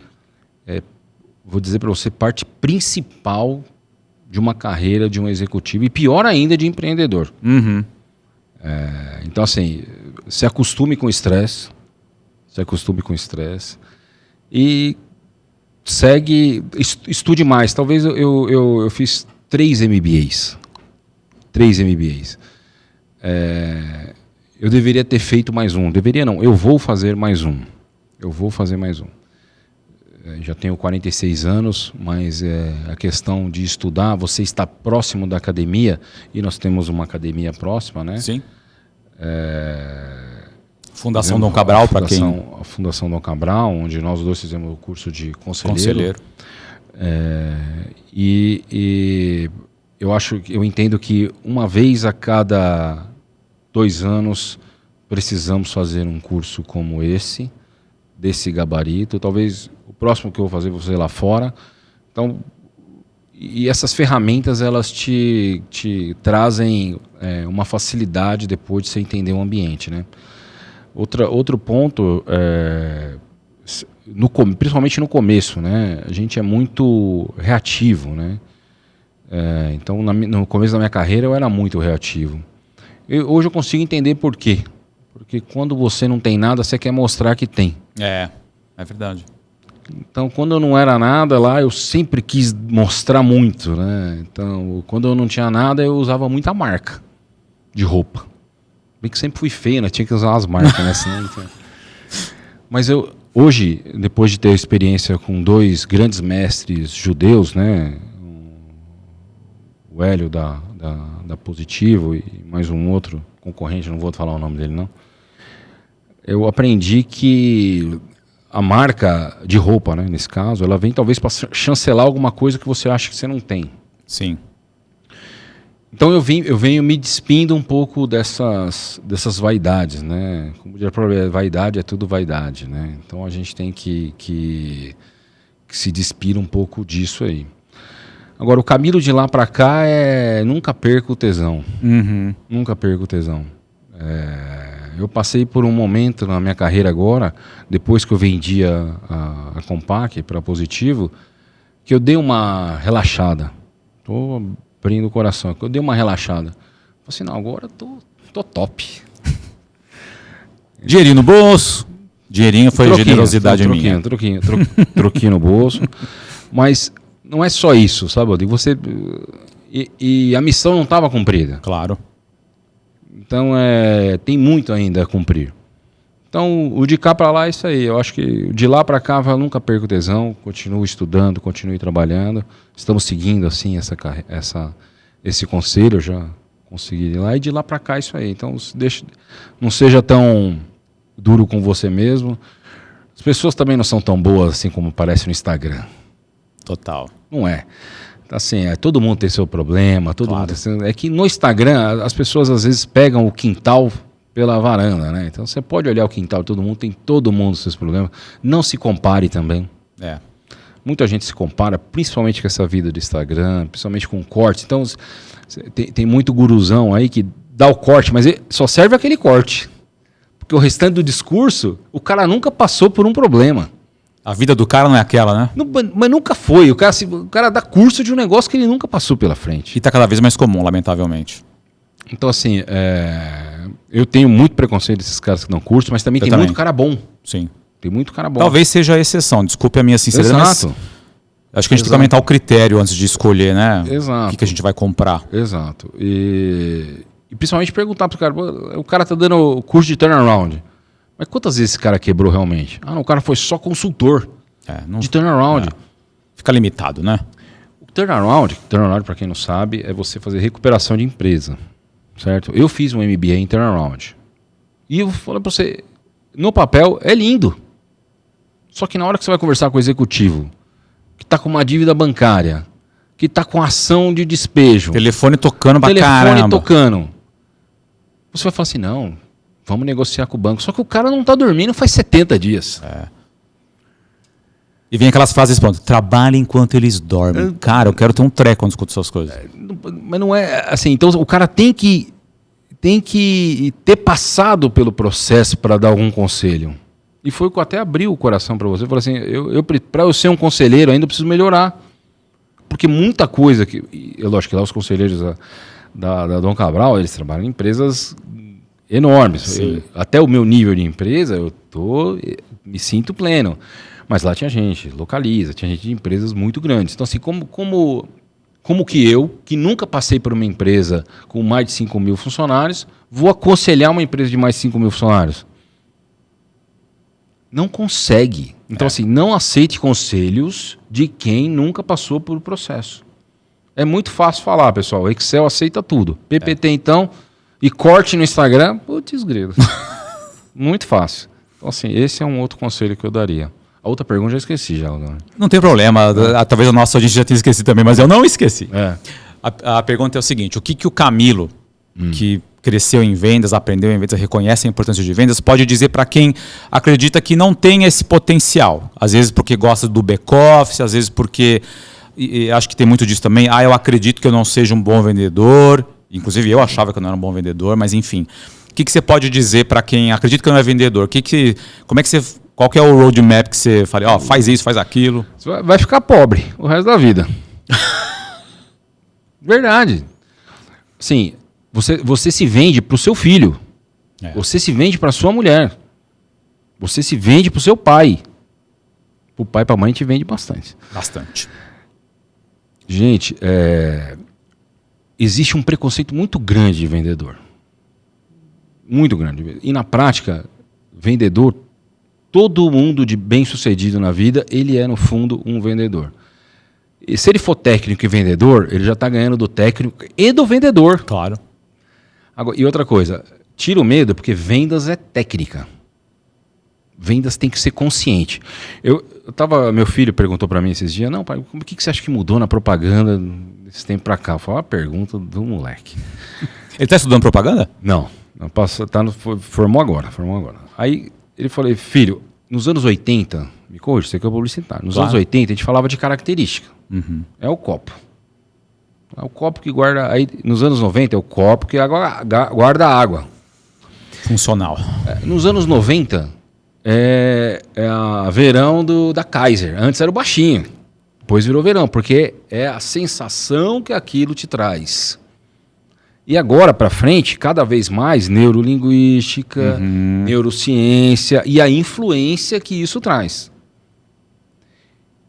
vou dizer para você, parte principal de uma carreira de um executivo e pior ainda de empreendedor. Uhum. Então assim, se acostume com o estresse, e estude mais. Talvez eu fiz 3 MBAs. Eu deveria ter feito mais um. Deveria não, eu vou fazer mais um. Já tenho 46 anos, mas a questão de estudar, você está próximo da academia, e nós temos uma academia próxima, né? Sim. Fundação Dom Cabral, para quem... A Fundação Dom Cabral, onde nós dois fizemos o curso de conselheiro. E eu entendo que uma vez a cada 2 anos precisamos fazer um curso como esse, desse gabarito. Talvez o próximo que eu vou fazer lá fora. Então, e essas ferramentas, elas te trazem uma facilidade depois de você entender o ambiente, né? Outro ponto, principalmente no começo, né? A gente é muito reativo, né? Então, no começo da minha carreira, eu era muito reativo. Hoje eu consigo entender por quê. Porque quando você não tem nada, você quer mostrar que tem. É verdade. Então, quando eu não era nada lá, eu sempre quis mostrar muito, né? Então, quando eu não tinha nada, eu usava muita marca de roupa. Bem que sempre fui feio, né? Tinha que usar as marcas, né? Senão, então... Mas hoje, depois de ter experiência com 2 grandes mestres judeus, né? O Hélio da Positivo e mais um outro concorrente, não vou falar o nome dele, não. Eu aprendi que a marca de roupa, né, nesse caso, ela vem talvez para chancelar alguma coisa que você acha que você não tem. Sim. Então eu venho me despindo um pouco dessas vaidades, né? Como diria, vaidade é tudo vaidade, né? Então a gente tem que se despir um pouco disso aí. Agora, o caminho de lá para cá nunca perca o tesão. Uhum. Nunca perca o tesão. Eu passei por um momento na minha carreira agora, depois que eu vendi a Compaq para Positivo, que eu dei uma relaxada. Estou abrindo o coração. Eu dei uma relaxada. Falei assim, não, agora tô top. Dinheirinho no bolso. Dinheirinho foi generosidade minha. Troquinho no bolso. Mas não é só isso, sabe, Rodrigo? E a missão não estava cumprida. Claro. Então, tem muito ainda a cumprir. Então, o de cá para lá é isso aí. Eu acho que de lá para cá eu nunca perco tesão. Continuo estudando, continuo trabalhando. Estamos seguindo, assim, esse conselho. Eu já consegui ir lá. E de lá para cá é isso aí. Então, não seja tão duro com você mesmo. As pessoas também não são tão boas assim como parece no Instagram. Total. Não é. Assim, todo mundo tem seu problema, Claro. mundo tem seu... É que no Instagram as pessoas às vezes pegam o quintal pela varanda, né? Então você pode olhar o quintal, todo mundo seus problemas. Não se compare também. Muita gente se compara, principalmente com essa vida do Instagram, principalmente com corte. Então tem muito guruzão aí que dá o corte, mas só serve aquele corte. Porque o restante do discurso, o cara nunca passou por um problema. A vida do cara não é aquela, né? Mas nunca foi. O cara dá curso de um negócio que ele nunca passou pela frente. E tá cada vez mais comum, lamentavelmente. Então, assim, eu tenho muito preconceito desses caras que dão curso, mas também muito cara bom. Sim. Tem muito cara bom. Talvez seja a exceção. Desculpe a minha sinceridade, Exato. mas acho que a gente tem que aumentar o critério antes de escolher, né? Exato. O que a gente vai comprar. Exato. E principalmente perguntar pro cara, o cara tá dando curso de turnaround. Mas quantas vezes esse cara quebrou realmente? Ah, não, o cara foi só consultor de turnaround. Fica limitado, né? O turnaround, para quem não sabe, é você fazer recuperação de empresa, certo? Eu fiz um MBA em turnaround. E eu falo para você, no papel é lindo. Só que na hora que você vai conversar com o executivo, que está com uma dívida bancária, que está com ação de despejo. Telefone tocando pra caramba. Telefone tocando. Você vai falar assim, não... Vamos negociar com o banco. Só que o cara não está dormindo faz 70 dias. E vem aquelas frases pronto. Trabalha enquanto eles dormem. Cara, eu quero ter um treco quando escuto essas coisas. Mas não é assim. Então o cara tem que ter passado pelo processo para dar algum conselho. E foi o que eu até abri o coração para você. Eu falei assim, para eu ser um conselheiro ainda eu preciso melhorar. Porque muita coisa lógico que lá os conselheiros da Dom Cabral, eles trabalham em empresas enormes. Até o meu nível de empresa, me sinto pleno. Mas lá tinha gente, Localiza, tinha gente de empresas muito grandes. Então, assim, como que eu, que nunca passei por uma empresa com mais de 5 mil funcionários, vou aconselhar uma empresa de mais de 5 mil funcionários? Não consegue. Então, assim, não aceite conselhos de quem nunca passou por o processo. É muito fácil falar, pessoal. O Excel aceita tudo. PPT, então... E corte no Instagram, putz, grilo. Muito fácil. Então, assim, esse é um outro conselho que eu daria. A outra pergunta eu já esqueci já. Não tem problema. Talvez a nossa audiência já tenha esquecido também, mas eu não esqueci. É. A pergunta é o seguinte, o que o Camilo, que cresceu em vendas, aprendeu em vendas, reconhece a importância de vendas, pode dizer para quem acredita que não tem esse potencial? Às vezes porque gosta do back-office, às vezes porque... E acho que tem muito disso também. Eu acredito que eu não seja um bom vendedor. Inclusive, eu achava que eu não era um bom vendedor, mas enfim. O que você pode dizer para quem acredita que não é vendedor? Qual que é o roadmap que você fala? Faz isso, faz aquilo. Você vai ficar pobre o resto da vida. Verdade. Sim, você se vende para o seu filho. Você se vende para sua mulher. Você se vende para o seu pai. Para o pai e para a mãe te vende bastante. Bastante. Gente, existe um preconceito muito grande de vendedor. Muito grande. E na prática, vendedor, todo mundo de bem-sucedido na vida, ele é, no fundo, um vendedor. E se ele for técnico e vendedor, ele já está ganhando do técnico e do vendedor. Claro. Agora, e outra coisa, tira o medo, porque vendas é técnica. Vendas tem que ser consciente. Meu filho perguntou para mim esses dias, não, pai, o que você acha que mudou na propaganda desse tempo para cá? Foi uma pergunta do moleque. Ele está estudando propaganda? Não formou agora. Aí ele falou, filho, nos anos 80, me corrija, você que é publicitário, nos anos 80 a gente falava de característica. Uhum. É o copo. É o copo que guarda, aí nos anos 90 é o copo que guarda a água. Funcional. Nos anos 90... É a verão da Kaiser. Antes era o baixinho, depois virou verão, porque é a sensação que aquilo te traz. E agora para frente, cada vez mais neurolinguística, neurociência e a influência que isso traz.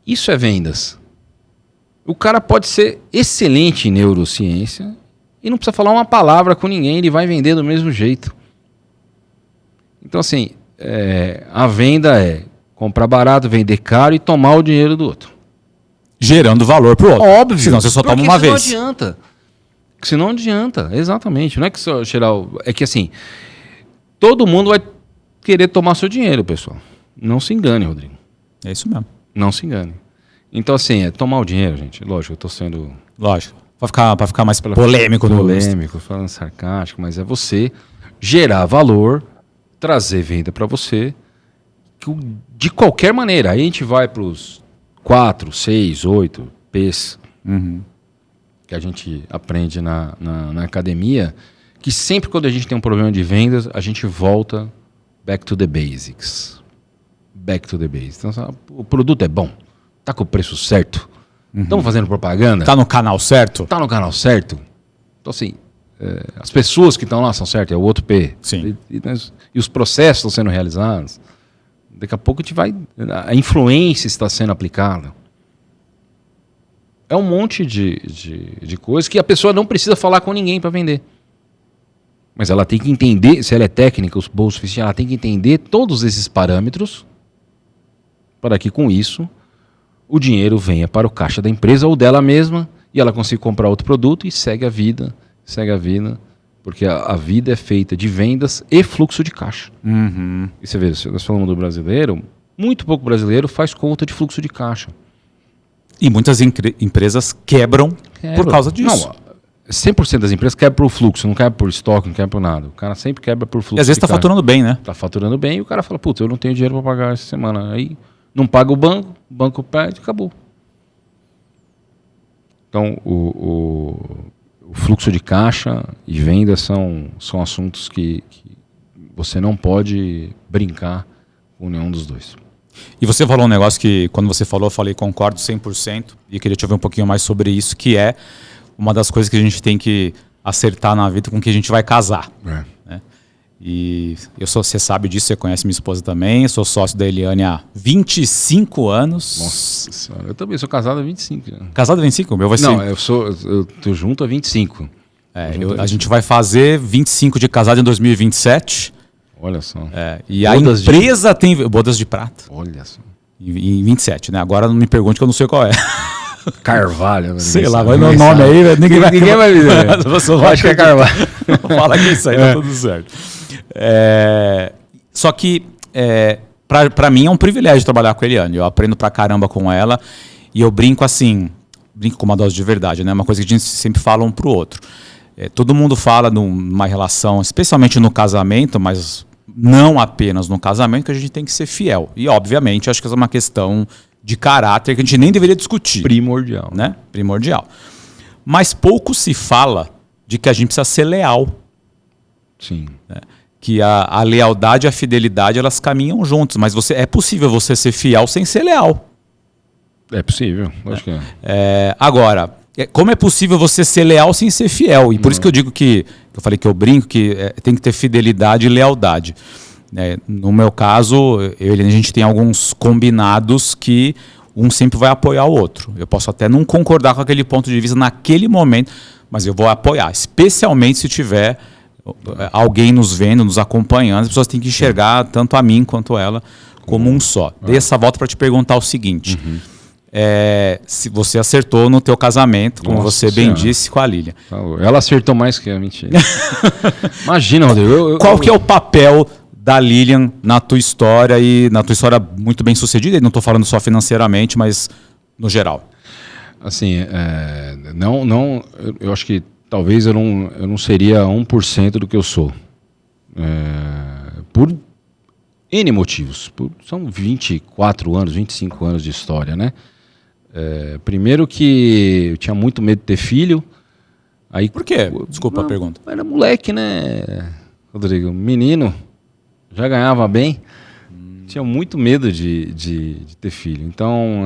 Isso é vendas. O cara pode ser excelente em neurociência e não precisa falar uma palavra com ninguém, ele vai vender do mesmo jeito. Então assim... a venda é comprar barato, vender caro e tomar o dinheiro do outro. Gerando valor pro outro. Óbvio. Senão você só toma uma vez. Senão não adianta. Exatamente. Não é que só geral. É que assim, todo mundo vai querer tomar seu dinheiro, pessoal. Não se engane, Rodrigo. É isso mesmo. Não se engane. Então, assim, tomar o dinheiro, gente. Lógico, eu tô sendo. Lógico. Pra ficar mais polêmico. Falando sarcástico, mas é você gerar valor, trazer venda para você de qualquer maneira. Aí a gente vai para os 4, 6, 8 P's que a gente aprende na academia, que sempre quando a gente tem um problema de vendas, a gente volta back to the basics. Back to the basics. Então, o produto é bom, tá com o preço certo, estamos fazendo propaganda. Tá no canal certo? Tá no canal certo. Então, assim, as pessoas que estão lá são certas, é o outro P. Sim. E os processos estão sendo realizados. Daqui a pouco a gente vai... A influência está sendo aplicada. É um monte de coisas que a pessoa não precisa falar com ninguém para vender. Mas ela tem que entender, se ela é técnica, os bolsos suficientes, ela tem que entender todos esses parâmetros para que com isso o dinheiro venha para o caixa da empresa ou dela mesma e ela consiga comprar outro produto e segue a vida, porque a vida é feita de vendas e fluxo de caixa. E você vê, nós falamos do brasileiro, muito pouco brasileiro faz conta de fluxo de caixa. E muitas empresas quebram por causa disso. Não, 100% das empresas quebram por fluxo, não quebra por estoque, não quebra por nada. O cara sempre quebra por fluxo. E às vezes está faturando bem, né? Está faturando bem e o cara fala, putz, eu não tenho dinheiro para pagar essa semana. Aí não paga o banco perde, acabou. Então, o fluxo de caixa e venda são assuntos que você não pode brincar com nenhum dos dois. E você falou um negócio que, quando você falou, eu falei concordo 100%, e queria te ouvir um pouquinho mais sobre isso, que é uma das coisas que a gente tem que acertar na vida com que a gente vai casar. Né? E você sabe disso, você conhece minha esposa também, eu sou sócio da Eliane há 25 anos. Nossa senhora, eu também sou casado há 25 anos. Casado há 25? O meu vai ser... Não, eu tô junto há 25. A gente vai fazer 25 de casado em 2027. Olha só. E a empresa tem... Bodas de prata. Olha só. Em 27, né? Agora não me pergunte que eu não sei qual é. Carvalho. Sei lá, vai no nome aí, ninguém vai dizer. Acho que é Carvalho. Fala que isso aí tá tudo certo. Só que, pra mim, é um privilégio trabalhar com a Eliane. Eu aprendo pra caramba com ela e eu brinco assim, brinco com uma dose de verdade, né? Uma coisa que a gente sempre fala um pro outro. todo mundo fala numa relação, especialmente no casamento, mas não apenas no casamento, que a gente tem que ser fiel. E, obviamente, acho que essa é uma questão de caráter que a gente nem deveria discutir. Primordial. Né? Primordial. Mas pouco se fala de que a gente precisa ser leal. Sim. Né? Que a lealdade e a fidelidade, elas caminham juntos. Mas é possível você ser fiel sem ser leal. É possível, acho que Agora, como é possível você ser leal sem ser fiel? E por isso que eu digo que eu falei que eu brinco, que tem que ter fidelidade e lealdade. No meu caso, a gente tem alguns combinados que um sempre vai apoiar o outro. Eu posso até não concordar com aquele ponto de vista naquele momento, mas eu vou apoiar, especialmente se tiver alguém nos vendo, nos acompanhando. As pessoas têm que enxergar tanto a mim quanto ela como um só. Dei essa volta para te perguntar o seguinte. Se você acertou no teu casamento, como você bem disse, com a Lilian. Ela acertou mais que a mentira. Imagina, Rodrigo. Qual que é o papel da Lilian na tua história e na tua história muito bem sucedida? E não estou falando só financeiramente, mas no geral. Assim, eu acho que talvez eu não seria 1% do que eu sou. Por N motivos. São 24 anos, 25 anos de história, né? Primeiro que eu tinha muito medo de ter filho. Aí, por quê? Desculpa a pergunta. Era moleque, né, Rodrigo? Menino, já ganhava bem. Tinha muito medo de ter filho. Então,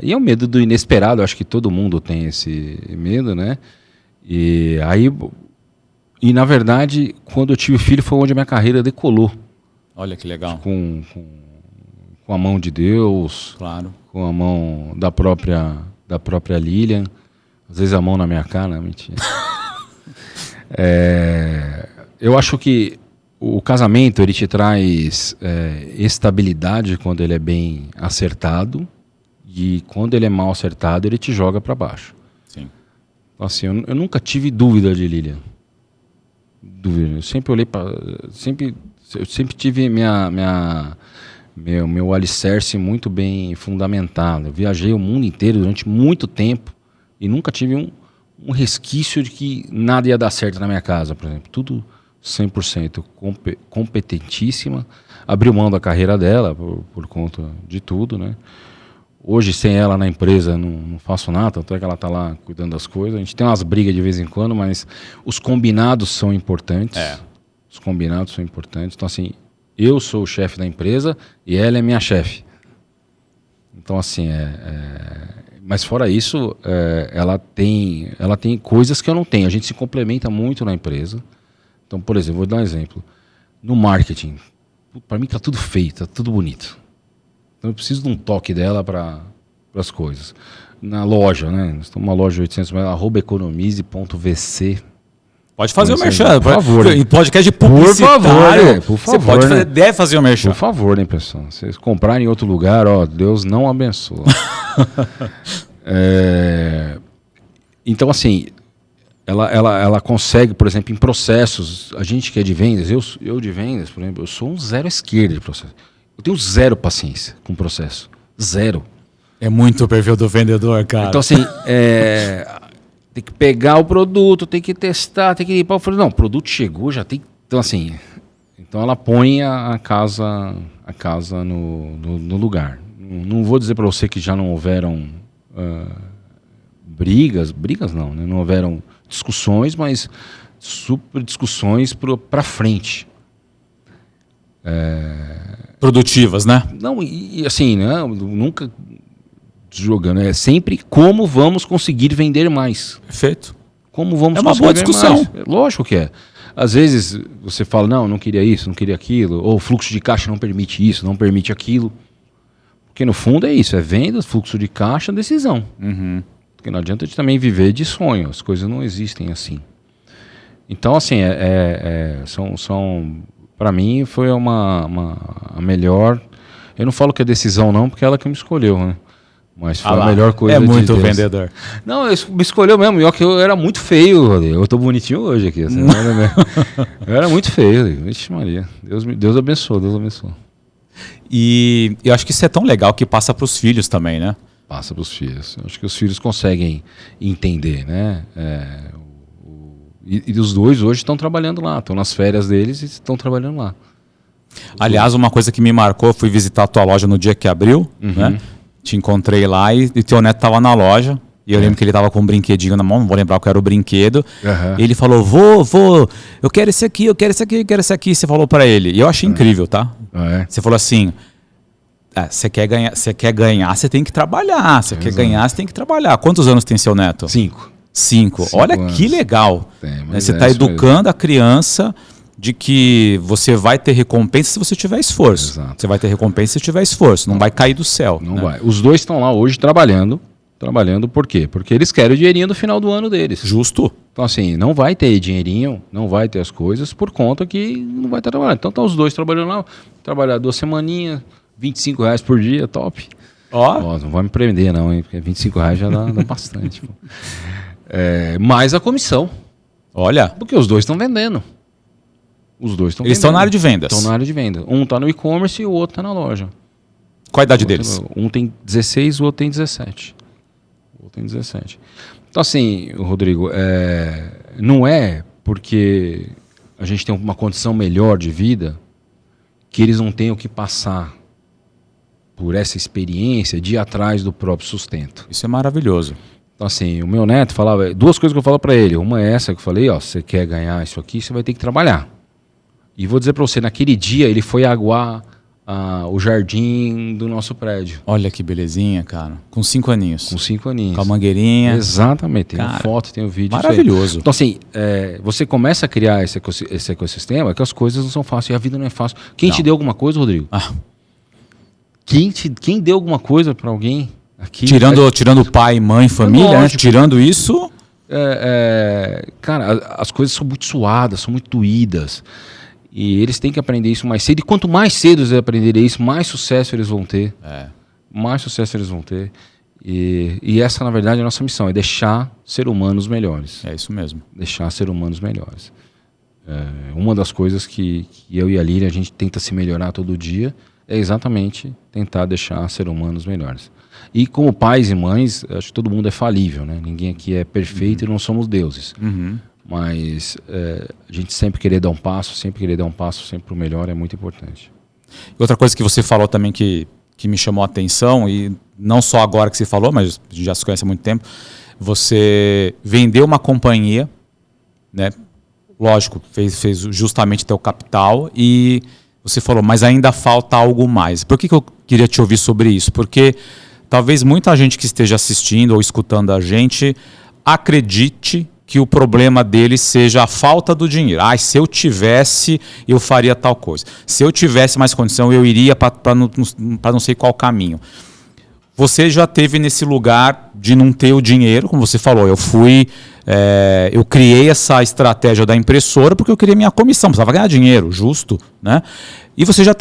e é o medo do inesperado. Acho que todo mundo tem esse medo, né? E na verdade, quando eu tive filho foi onde a minha carreira decolou. Olha que legal. Com a mão de Deus, claro, com a mão da própria Lilian, às vezes a mão na minha cara, mentira. Eu acho que o casamento ele te traz estabilidade quando ele é bem acertado, e quando ele é mal acertado ele te joga para baixo. Sim. Então, assim, eu nunca tive dúvida de Lilian. Dúvida. Eu sempre olhei para, eu sempre tive meu alicerce muito bem fundamentado. Eu viajei o mundo inteiro durante muito tempo e nunca tive um resquício de que nada ia dar certo na minha casa, por exemplo. Tudo 100% competentíssima. Abriu mão da carreira dela por conta de tudo, né? Hoje, sem ela na empresa, não faço nada, tanto é que ela está lá cuidando das coisas. A gente tem umas brigas de vez em quando, mas os combinados são importantes. Os combinados são importantes. Então, assim, eu sou o chefe da empresa e ela é minha chefe. Então, assim, mas fora isso, ela tem coisas que eu não tenho. A gente se complementa muito na empresa. Então, por exemplo, vou dar um exemplo. No marketing, para mim está tudo feito, está tudo bonito. Então, eu preciso de um toque dela para as coisas. Na loja, né? Nós estamos numa loja de 800 metros, @economize.vc. Pode fazer o merchan, por favor. Em podcast de publicitário. Por favor, você pode fazer, deve fazer o merchan. Por favor, né, pessoal? Se vocês comprarem em outro lugar, Deus não abençoa. Então, assim, ela consegue, por exemplo, em processos, a gente que é de vendas, eu de vendas, por exemplo, eu sou um zero à esquerda de processo. Eu tenho zero paciência com o processo. Zero. É muito o perfil do vendedor, cara. Então, assim, tem que pegar o produto, tem que testar, tem que ir para o... Não, o produto chegou, já tem... Então, assim... Então, ela põe a casa no lugar. Não vou dizer para você que já não houveram brigas não, né? Não houveram discussões, mas super discussões para frente. Produtivas, né? Não, e assim, né? Nunca jogando, é sempre como vamos conseguir vender mais. Perfeito. Como vamos conseguir vender mais. É uma boa discussão. Lógico que é. Às vezes você fala, não queria isso, não queria aquilo, ou o fluxo de caixa não permite isso, não permite aquilo. Porque no fundo é isso, é venda, fluxo de caixa, decisão. Uhum. Porque não adianta a gente também viver de sonho, as coisas não existem assim. Então, assim, para mim foi a melhor... Eu não falo que é decisão não, porque é ela que me escolheu, né? Mas foi a melhor coisa de Deus. É muito vendedor. Não, me escolheu mesmo. E que eu era muito feio. Eu tô bonitinho hoje aqui. Assim, eu era muito feio. Vixe Maria. Deus abençoe, Deus abençoe. E eu acho que isso é tão legal que passa para os filhos também, né? Passa para os filhos. Eu acho que os filhos conseguem entender, né? E os dois hoje estão trabalhando lá, estão nas férias deles e estão trabalhando lá. Aliás, uma coisa que me marcou, eu fui visitar a tua loja no dia que abriu, né? Te encontrei lá e teu neto estava na loja. E eu lembro que ele estava com um brinquedinho na mão, não vou lembrar qual era o brinquedo. E ele falou, vô, eu quero esse aqui, eu quero esse aqui, eu quero esse aqui. Você falou para ele. E eu achei incrível, tá? Você falou assim, você quer ganhar, você tem que trabalhar. Você quer ganhar, você tem que trabalhar. Quantos anos tem seu neto? 5. Olha anos. Que legal. Você está educando mesmo. a criança de que você vai ter recompensa se você tiver esforço. Exato. Você vai ter recompensa se tiver esforço. Não vai cair do céu. Não vai. Os dois estão lá hoje trabalhando. Trabalhando por quê? Porque eles querem o dinheirinho do final do ano deles. Justo. Então assim, não vai ter dinheirinho, não vai ter as coisas por conta que não vai estar trabalhando. Então tá os dois trabalhando lá, trabalhar 2 semaninhas, R$25 por dia, top. Ó, não vai me prender não, hein? Porque R$25 já dá bastante. Pô. Mais a comissão. Olha. Porque os dois estão vendendo. Os dois estão vendendo. Eles estão na área de vendas. Estão na área de venda. Um tá no e-commerce e o outro tá na loja. Qual a idade deles? Um tem 16, o outro tem 17. Tem 17. Então assim, Rodrigo, não é porque a gente tem uma condição melhor de vida que eles não tenham que passar por essa experiência de ir atrás do próprio sustento. Isso é maravilhoso. Então assim, o meu neto falava, 2 coisas que eu falo para ele. Uma é essa que eu falei, ó, você quer ganhar isso aqui, você vai ter que trabalhar. E vou dizer para você, naquele dia ele foi aguar o jardim do nosso prédio. Olha que belezinha, cara. Com 5 aninhos. Com 5 aninhos. Com a mangueirinha. Exatamente. Tem a foto, tem o vídeo. Maravilhoso. Então assim, você começa a criar esse ecossistema que as coisas não são fáceis e a vida não é fácil. Quem te deu alguma coisa, Rodrigo? Quem deu alguma coisa para alguém aqui? Tirando pai, mãe, família, né? Tirando isso... cara, as coisas são muito suadas, são muito doídas. E eles têm que aprender isso mais cedo. E quanto mais cedo eles aprenderem isso, mais sucesso eles vão ter. Mais sucesso eles vão ter. E essa, na verdade, é a nossa missão. É deixar ser humanos melhores. É isso mesmo. Deixar ser humanos melhores. Uma das coisas que eu e a Lília, a gente tenta se melhorar todo dia, é exatamente tentar deixar ser humanos melhores. E como pais e mães, acho que todo mundo é falível, né? Ninguém aqui é perfeito e não somos deuses. Mas a gente sempre querer dar um passo, sempre para o melhor é muito importante. E outra coisa que você falou também que me chamou a atenção, e não só agora que você falou, mas a gente já se conhece há muito tempo, você vendeu uma companhia, né? Lógico, fez justamente teu capital, e você falou, mas ainda falta algo mais. Por que eu queria te ouvir sobre isso? Porque talvez muita gente que esteja assistindo ou escutando a gente acredite que o problema dele seja a falta do dinheiro. Se eu tivesse, eu faria tal coisa. Se eu tivesse mais condição, eu iria para não sei qual caminho. Você já teve nesse lugar de não ter o dinheiro, como você falou. Eu criei essa estratégia da impressora porque eu queria minha comissão, precisava ganhar dinheiro, justo, né? E você já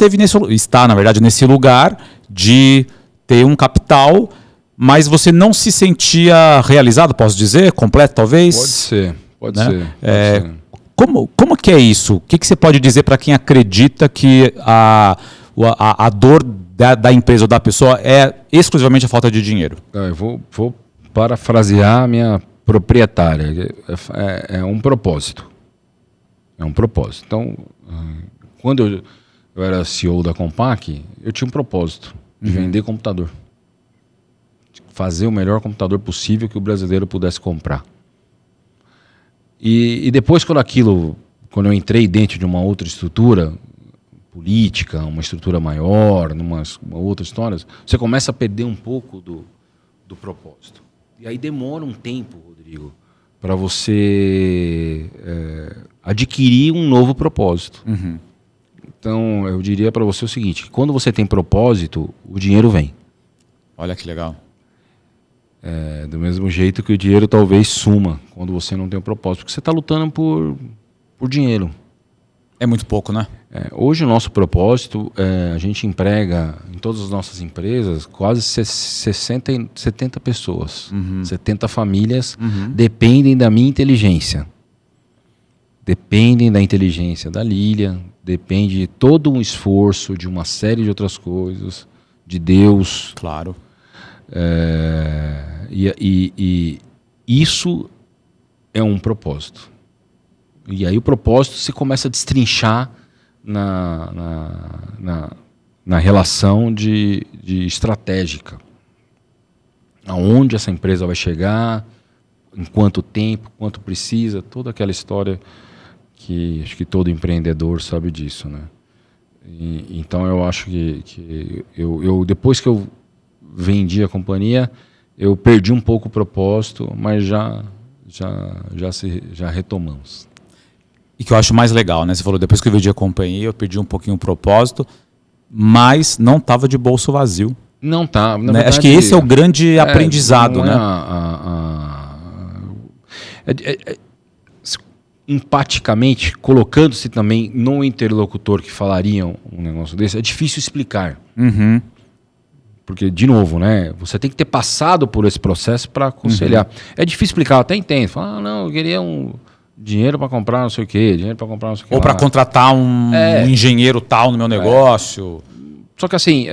está, na verdade, nesse lugar de ter um capital, mas você não se sentia realizado, posso dizer? Completo, talvez? Pode né? ser. Como que é isso? O que você pode dizer para quem acredita que a dor da empresa ou da pessoa é exclusivamente a falta de dinheiro? Eu vou parafrasear a minha proprietária. É um propósito. É um propósito. Então, quando eu era CEO da Compaq, eu tinha um propósito de vender computador. Fazer o melhor computador possível que o brasileiro pudesse comprar. E depois, quando eu entrei dentro de uma outra estrutura política, uma estrutura maior, numa outra história, você começa a perder um pouco do propósito. E aí demora um tempo, Rodrigo, para você adquirir um novo propósito. Então, eu diria para você o seguinte, que quando você tem propósito, o dinheiro vem. Olha que legal. Do mesmo jeito que o dinheiro talvez suma quando você não tem um propósito, porque você está lutando por dinheiro. É muito pouco, né? Hoje o nosso propósito, a gente emprega em todas as nossas empresas quase 70 pessoas. 70 famílias dependem da minha inteligência. Dependem da inteligência da Lília, depende de todo um esforço, de uma série de outras coisas, de Deus. Claro. E isso é um propósito. E aí o propósito se começa a destrinchar na relação de estratégica. Aonde essa empresa vai chegar, em quanto tempo, quanto precisa, toda aquela história que acho que todo empreendedor sabe disso, né? Então eu acho que eu depois que eu vendi a companhia, eu perdi um pouco o propósito, mas já retomamos. E que eu acho mais legal, né? Você falou, depois que eu vendi a companhia, eu perdi um pouquinho o propósito, mas não estava de bolso vazio. Não tá. Né? Verdade, acho que esse é o grande aprendizado, né? Empaticamente, colocando-se também no interlocutor que falaria um negócio desse, é difícil explicar. Uhum. Porque, de novo, né? Você tem que ter passado por esse processo para aconselhar. É difícil explicar, eu até entendo. Fala, não, eu queria dinheiro para comprar não sei o quê, dinheiro para comprar não sei o quê. Ou para contratar um engenheiro tal no meu negócio. Só que assim,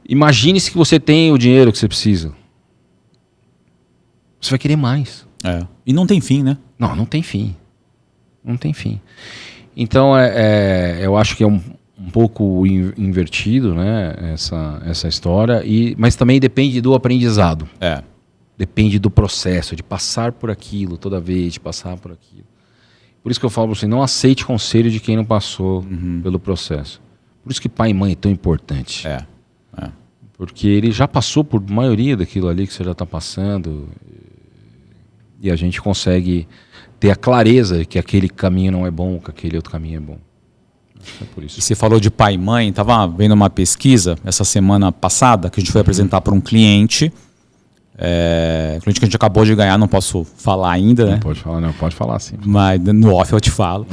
imagine-se que você tem o dinheiro que você precisa. Você vai querer mais. E não tem fim, né? Não tem fim. Não tem fim. Então, eu acho que é um pouco invertido, né, essa história, mas também depende do aprendizado. Depende do processo, de passar por aquilo toda vez, de passar por aquilo. Por isso que eu falo para você, não aceite conselho de quem não passou pelo processo. Por isso que pai e mãe é tão importante. Porque ele já passou por maioria daquilo ali que você já está passando. E a gente consegue ter a clareza que aquele caminho não é bom, que aquele outro caminho é bom. É por isso. E você falou de pai e mãe, estava vendo uma pesquisa essa semana passada que a gente foi apresentar para um cliente. Cliente que a gente acabou de ganhar, não posso falar ainda, né? Não pode falar, não, pode falar sim. Mas no off eu te falo.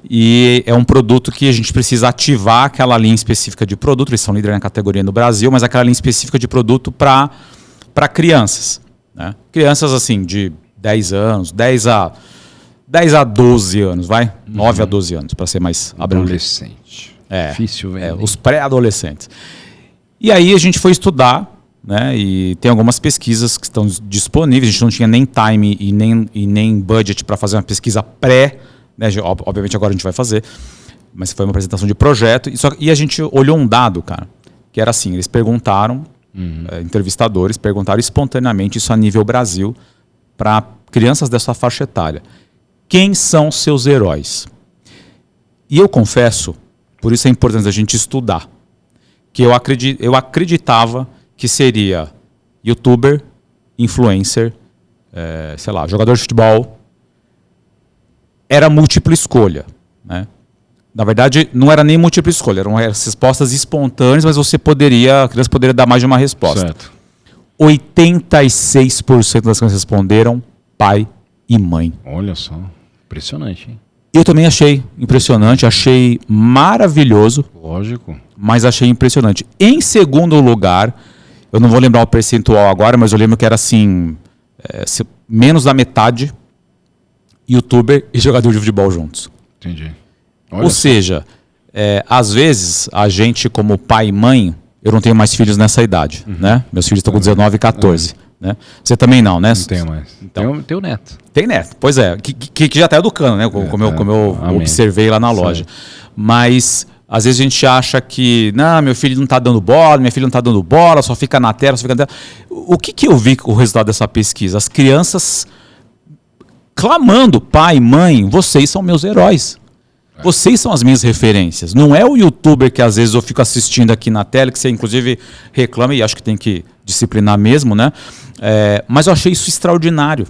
E é um produto que a gente precisa ativar aquela linha específica de produto, eles são líderes na categoria no Brasil, mas aquela linha específica de produto para crianças. Né? Crianças assim, de 10 anos, 10 a 12 anos, vai? 9 a 12 anos, para ser mais abrangente. Adolescente. Difícil, velho. Os pré-adolescentes. E aí a gente foi estudar, né? E tem algumas pesquisas que estão disponíveis. A gente não tinha nem time e nem budget para fazer uma pesquisa pré, né? Obviamente agora a gente vai fazer, mas foi uma apresentação de projeto. E a gente olhou um dado, cara, que era assim: eles perguntaram, entrevistadores perguntaram espontaneamente, isso a nível Brasil, para crianças dessa faixa etária: quem são seus heróis? E eu confesso, por isso é importante a gente estudar, que eu acreditava que seria youtuber, influencer, sei lá, jogador de futebol. Era múltipla escolha. Né? Na verdade, não era nem múltipla escolha, eram respostas espontâneas, mas a criança poderia dar mais de uma resposta. Certo. 86% das crianças responderam pai e mãe. Olha só, impressionante, hein? Eu também achei impressionante, achei maravilhoso. Lógico. Mas achei impressionante. Em segundo lugar, eu não vou lembrar o percentual agora, mas eu lembro que era assim, menos da metade, youtuber e jogador de futebol juntos. Entendi. Ou seja, às vezes a gente como pai e mãe, eu não tenho mais filhos nessa idade, né? Meus filhos estão com 19 e 14. Né? Você também não, né? Não tenho mais. Então, tenho neto. Tem neto, pois é. Que já está educando, né? Como eu observei lá na loja. Mas às vezes a gente acha que meu filho não está dando bola, minha filha não está dando bola, só fica na tela, só fica na tela. O que eu vi com o resultado dessa pesquisa? As crianças clamando, pai, mãe, vocês são meus heróis. Vocês são as minhas referências. Não é o youtuber que às vezes eu fico assistindo aqui na tela, que você inclusive reclama, e acho que tem que disciplinar mesmo, né? Mas eu achei isso extraordinário.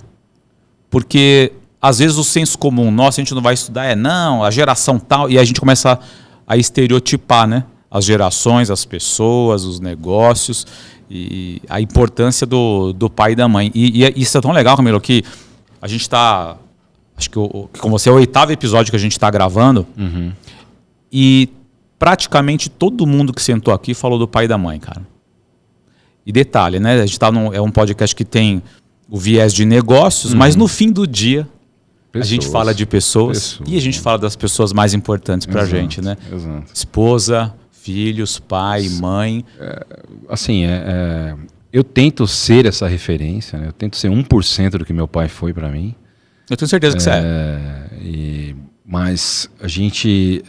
Porque às vezes o senso comum nosso, a gente não vai estudar, a geração tal, e a gente começa a estereotipar, né? As gerações, as pessoas, os negócios, e a importância do pai e da mãe. E isso é tão legal, Camilo, que a gente está... Acho que com você é o 8º episódio que a gente está gravando. E praticamente todo mundo que sentou aqui falou do pai e da mãe, cara. E detalhe, né? A gente é um podcast que tem o viés de negócios, mas no fim do dia a gente fala de pessoas e a gente fala das pessoas mais importantes pra gente, né? Exato. Esposa, filhos, pai, mãe. Eu tento ser essa referência, né? Eu tento ser 1% do que meu pai foi pra mim. Eu tenho certeza que você é. Mas a gente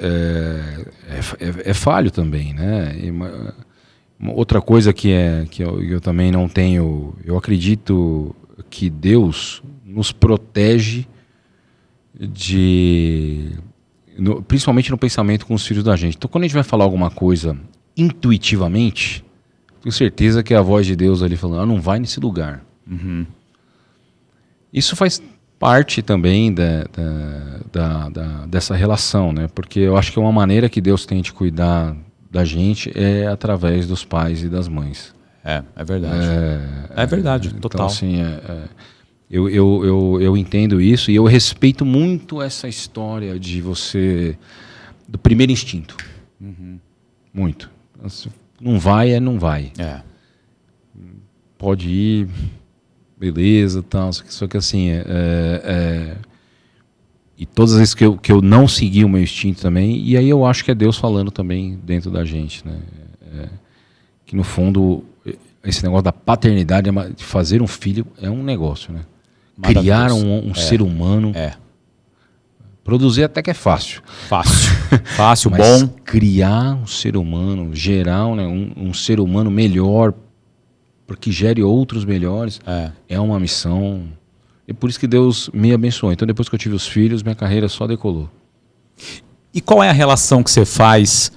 é falho também, né? E uma outra coisa que eu também não tenho, eu acredito que Deus nos protege principalmente no pensamento com os filhos da gente. Então, quando a gente vai falar alguma coisa intuitivamente, tenho certeza que é a voz de Deus ali falando, não vai nesse lugar. Uhum. Isso faz parte também dessa relação, né? Porque eu acho que uma maneira que Deus tem de cuidar da gente é através dos pais e das mães. É verdade. É verdade, total. Então, assim, eu entendo isso e eu respeito muito essa história de você, do primeiro instinto. Uhum. Muito. Não vai, não vai. Pode ir, beleza, tal. Só que assim, e todas as vezes que eu não segui o meu instinto também, e aí eu acho que é Deus falando também dentro da gente, né? Que no fundo, esse negócio da paternidade, de fazer um filho, é um negócio, né? Criar um ser humano. Produzir até que é fácil. Fácil, mas bom. Criar um ser humano, gerar um ser humano melhor, porque gere outros melhores, é uma missão. E por isso que Deus me abençoou. Então, depois que eu tive os filhos, minha carreira só decolou. E qual é a relação que você faz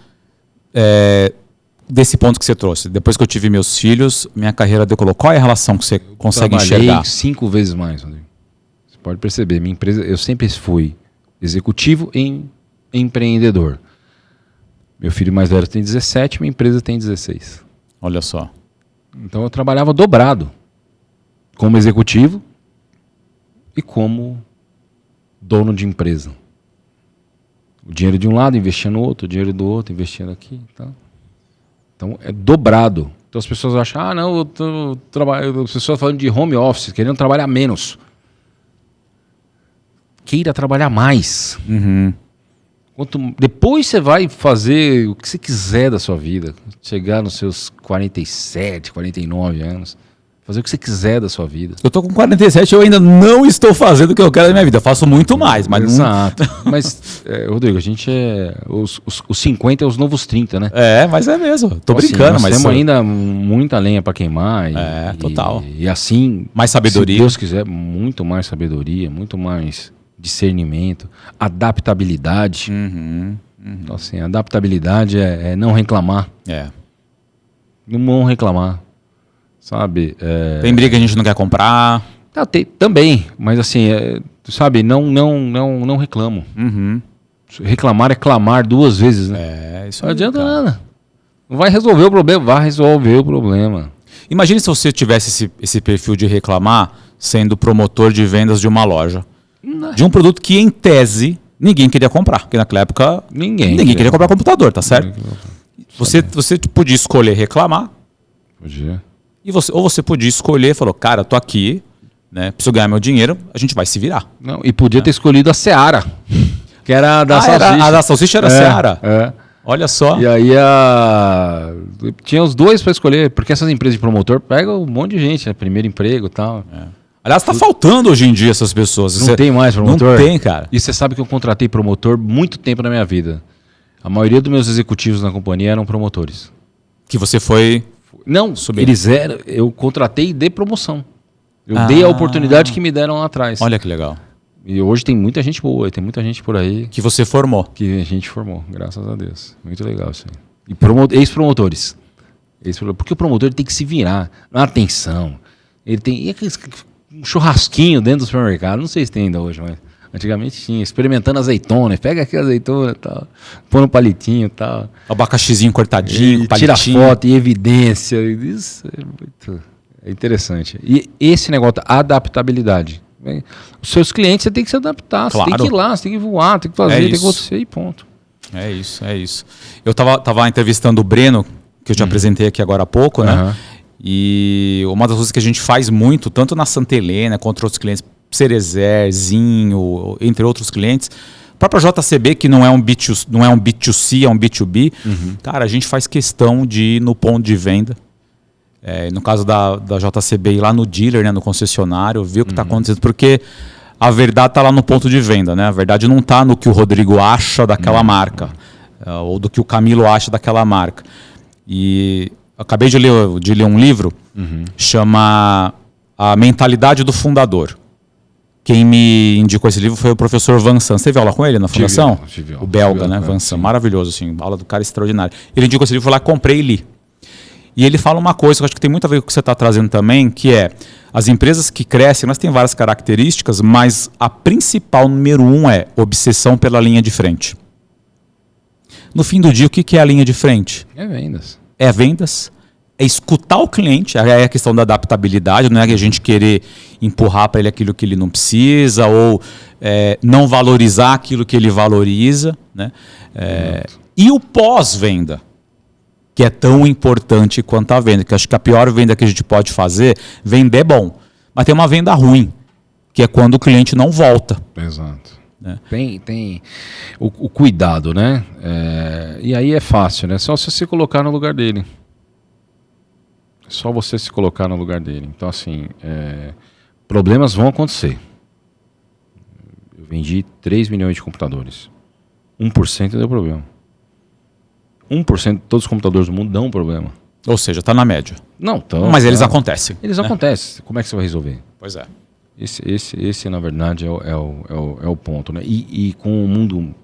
desse ponto que você trouxe? Depois que eu tive meus filhos, minha carreira decolou. Qual é a relação que você consegue enxergar? Trabalhei 5 vezes mais, Rodrigo. Você pode perceber, minha empresa, eu sempre fui executivo e empreendedor. Meu filho mais velho tem 17, minha empresa tem 16. Olha só. Então eu trabalhava dobrado, como executivo e como dono de empresa. O dinheiro de um lado, investia no outro, o dinheiro do outro, investia aqui. Então é dobrado. Então as pessoas acham, não, as pessoas falando de home office, querendo trabalhar menos. Queira trabalhar mais. Uhum. Depois você vai fazer o que você quiser da sua vida. Chegar nos seus 47, 49 anos. Fazer o que você quiser da sua vida. Eu tô com 47 e eu ainda não estou fazendo o que eu quero da minha vida. Eu faço muito mais, mas exato. Mas, Rodrigo, a gente os 50 é os novos 30, né? Mas é mesmo. Tô brincando, nós mas temos ainda muita lenha para queimar. Total. E assim, mais sabedoria. Se Deus quiser, muito mais sabedoria, muito mais discernimento, adaptabilidade. Então, assim, adaptabilidade é não reclamar. Não reclamar. Sabe? Tem briga que a gente não quer comprar. Também, mas assim, sabe, não reclamo. Uhum. Reclamar é clamar 2 vezes, né? Isso não adianta nada. Não vai resolver o problema, vai resolver o problema. Imagine se você tivesse esse perfil de reclamar sendo promotor de vendas de uma loja. De um produto que, em tese, ninguém queria comprar. Porque naquela época, ninguém queria comprar computador, tá certo? Você podia escolher reclamar. Podia. Ou você podia escolher e falou, cara, eu tô aqui, né, preciso ganhar meu dinheiro, a gente vai se virar. Não, e podia ter escolhido a Seara, que era a da salsicha. A da salsicha era a Seara? Olha só. E aí tinha os dois para escolher, porque essas empresas de promotor pegam um monte de gente, né? Primeiro emprego e tal. Aliás, tá faltando hoje em dia essas pessoas. Não tem mais promotor? Não tem, cara. E você sabe que eu contratei promotor muito tempo na minha vida. A maioria dos meus executivos na companhia eram promotores. Que você foi... Não, eles eram... Eu contratei de promoção. Eu dei a oportunidade que me deram lá atrás. Olha que legal. E hoje tem muita gente boa, tem muita gente por aí. Que você formou. Que a gente formou, graças a Deus. Muito legal isso aí. E ex-promotores. Porque o promotor ele tem que se virar. Na atenção. Ele tem... um churrasquinho dentro do supermercado. Não sei se tem ainda hoje, mas antigamente tinha. Experimentando azeitona. Pega aqui a azeitona e tal. Põe no palitinho e tal. Abacaxizinho cortadinho, palitinho. Tira foto e evidência. Isso é interessante. E esse negócio da adaptabilidade. Os seus clientes você tem que se adaptar. Claro. Você tem que ir lá, você tem que voar, tem que fazer, tem que acontecer e ponto. É isso. Eu tava entrevistando o Breno, que eu te apresentei aqui agora há pouco, né? E uma das coisas que a gente faz muito, tanto na Santa Helena quanto outros clientes, Cerezer, Zinho, entre outros clientes, a própria JCB, que não é um B2C, é um B2B, cara, a gente faz questão de ir no ponto de venda. No caso da JCB, ir lá no dealer, né, no concessionário, ver o que está acontecendo, porque a verdade está lá no ponto de venda, né? A verdade não está no que o Rodrigo acha daquela marca, ou do que o Camilo acha daquela marca. E acabei de ler um livro, chama A Mentalidade do Fundador. Quem me indicou esse livro foi o professor Vincent. Você teve aula com ele na fundação? Tive O belga, né? Vincent, maravilhoso, assim, aula do cara extraordinário. Ele indicou esse livro, fui lá, comprei e li. E ele fala uma coisa que eu acho que tem muito a ver com o que você está trazendo também, que é as empresas que crescem, elas têm várias características, mas a principal, número 1, é obsessão pela linha de frente. No fim do dia, o que é a linha de frente? É vendas. É vendas, é escutar o cliente, é a questão da adaptabilidade, não é a gente querer empurrar para ele aquilo que ele não precisa, ou não valorizar aquilo que ele valoriza, né? E o pós-venda, que é tão importante quanto a venda, que eu acho que a pior venda que a gente pode fazer, vender é bom, mas tem uma venda ruim, que é quando o cliente não volta. Exato. Tem o cuidado, né? E aí é fácil, né? Só você se colocar no lugar dele. Só você se colocar no lugar dele. Então, assim, problemas vão acontecer. Eu vendi 3 milhões de computadores. 1% deu problema. 1% de todos os computadores do mundo dão problema. Ou seja, está na média. Não, então. Mas eles acontecem. Eles acontecem. Como é que você vai resolver? Pois é. Esse na verdade, é o ponto, né? E com o mundo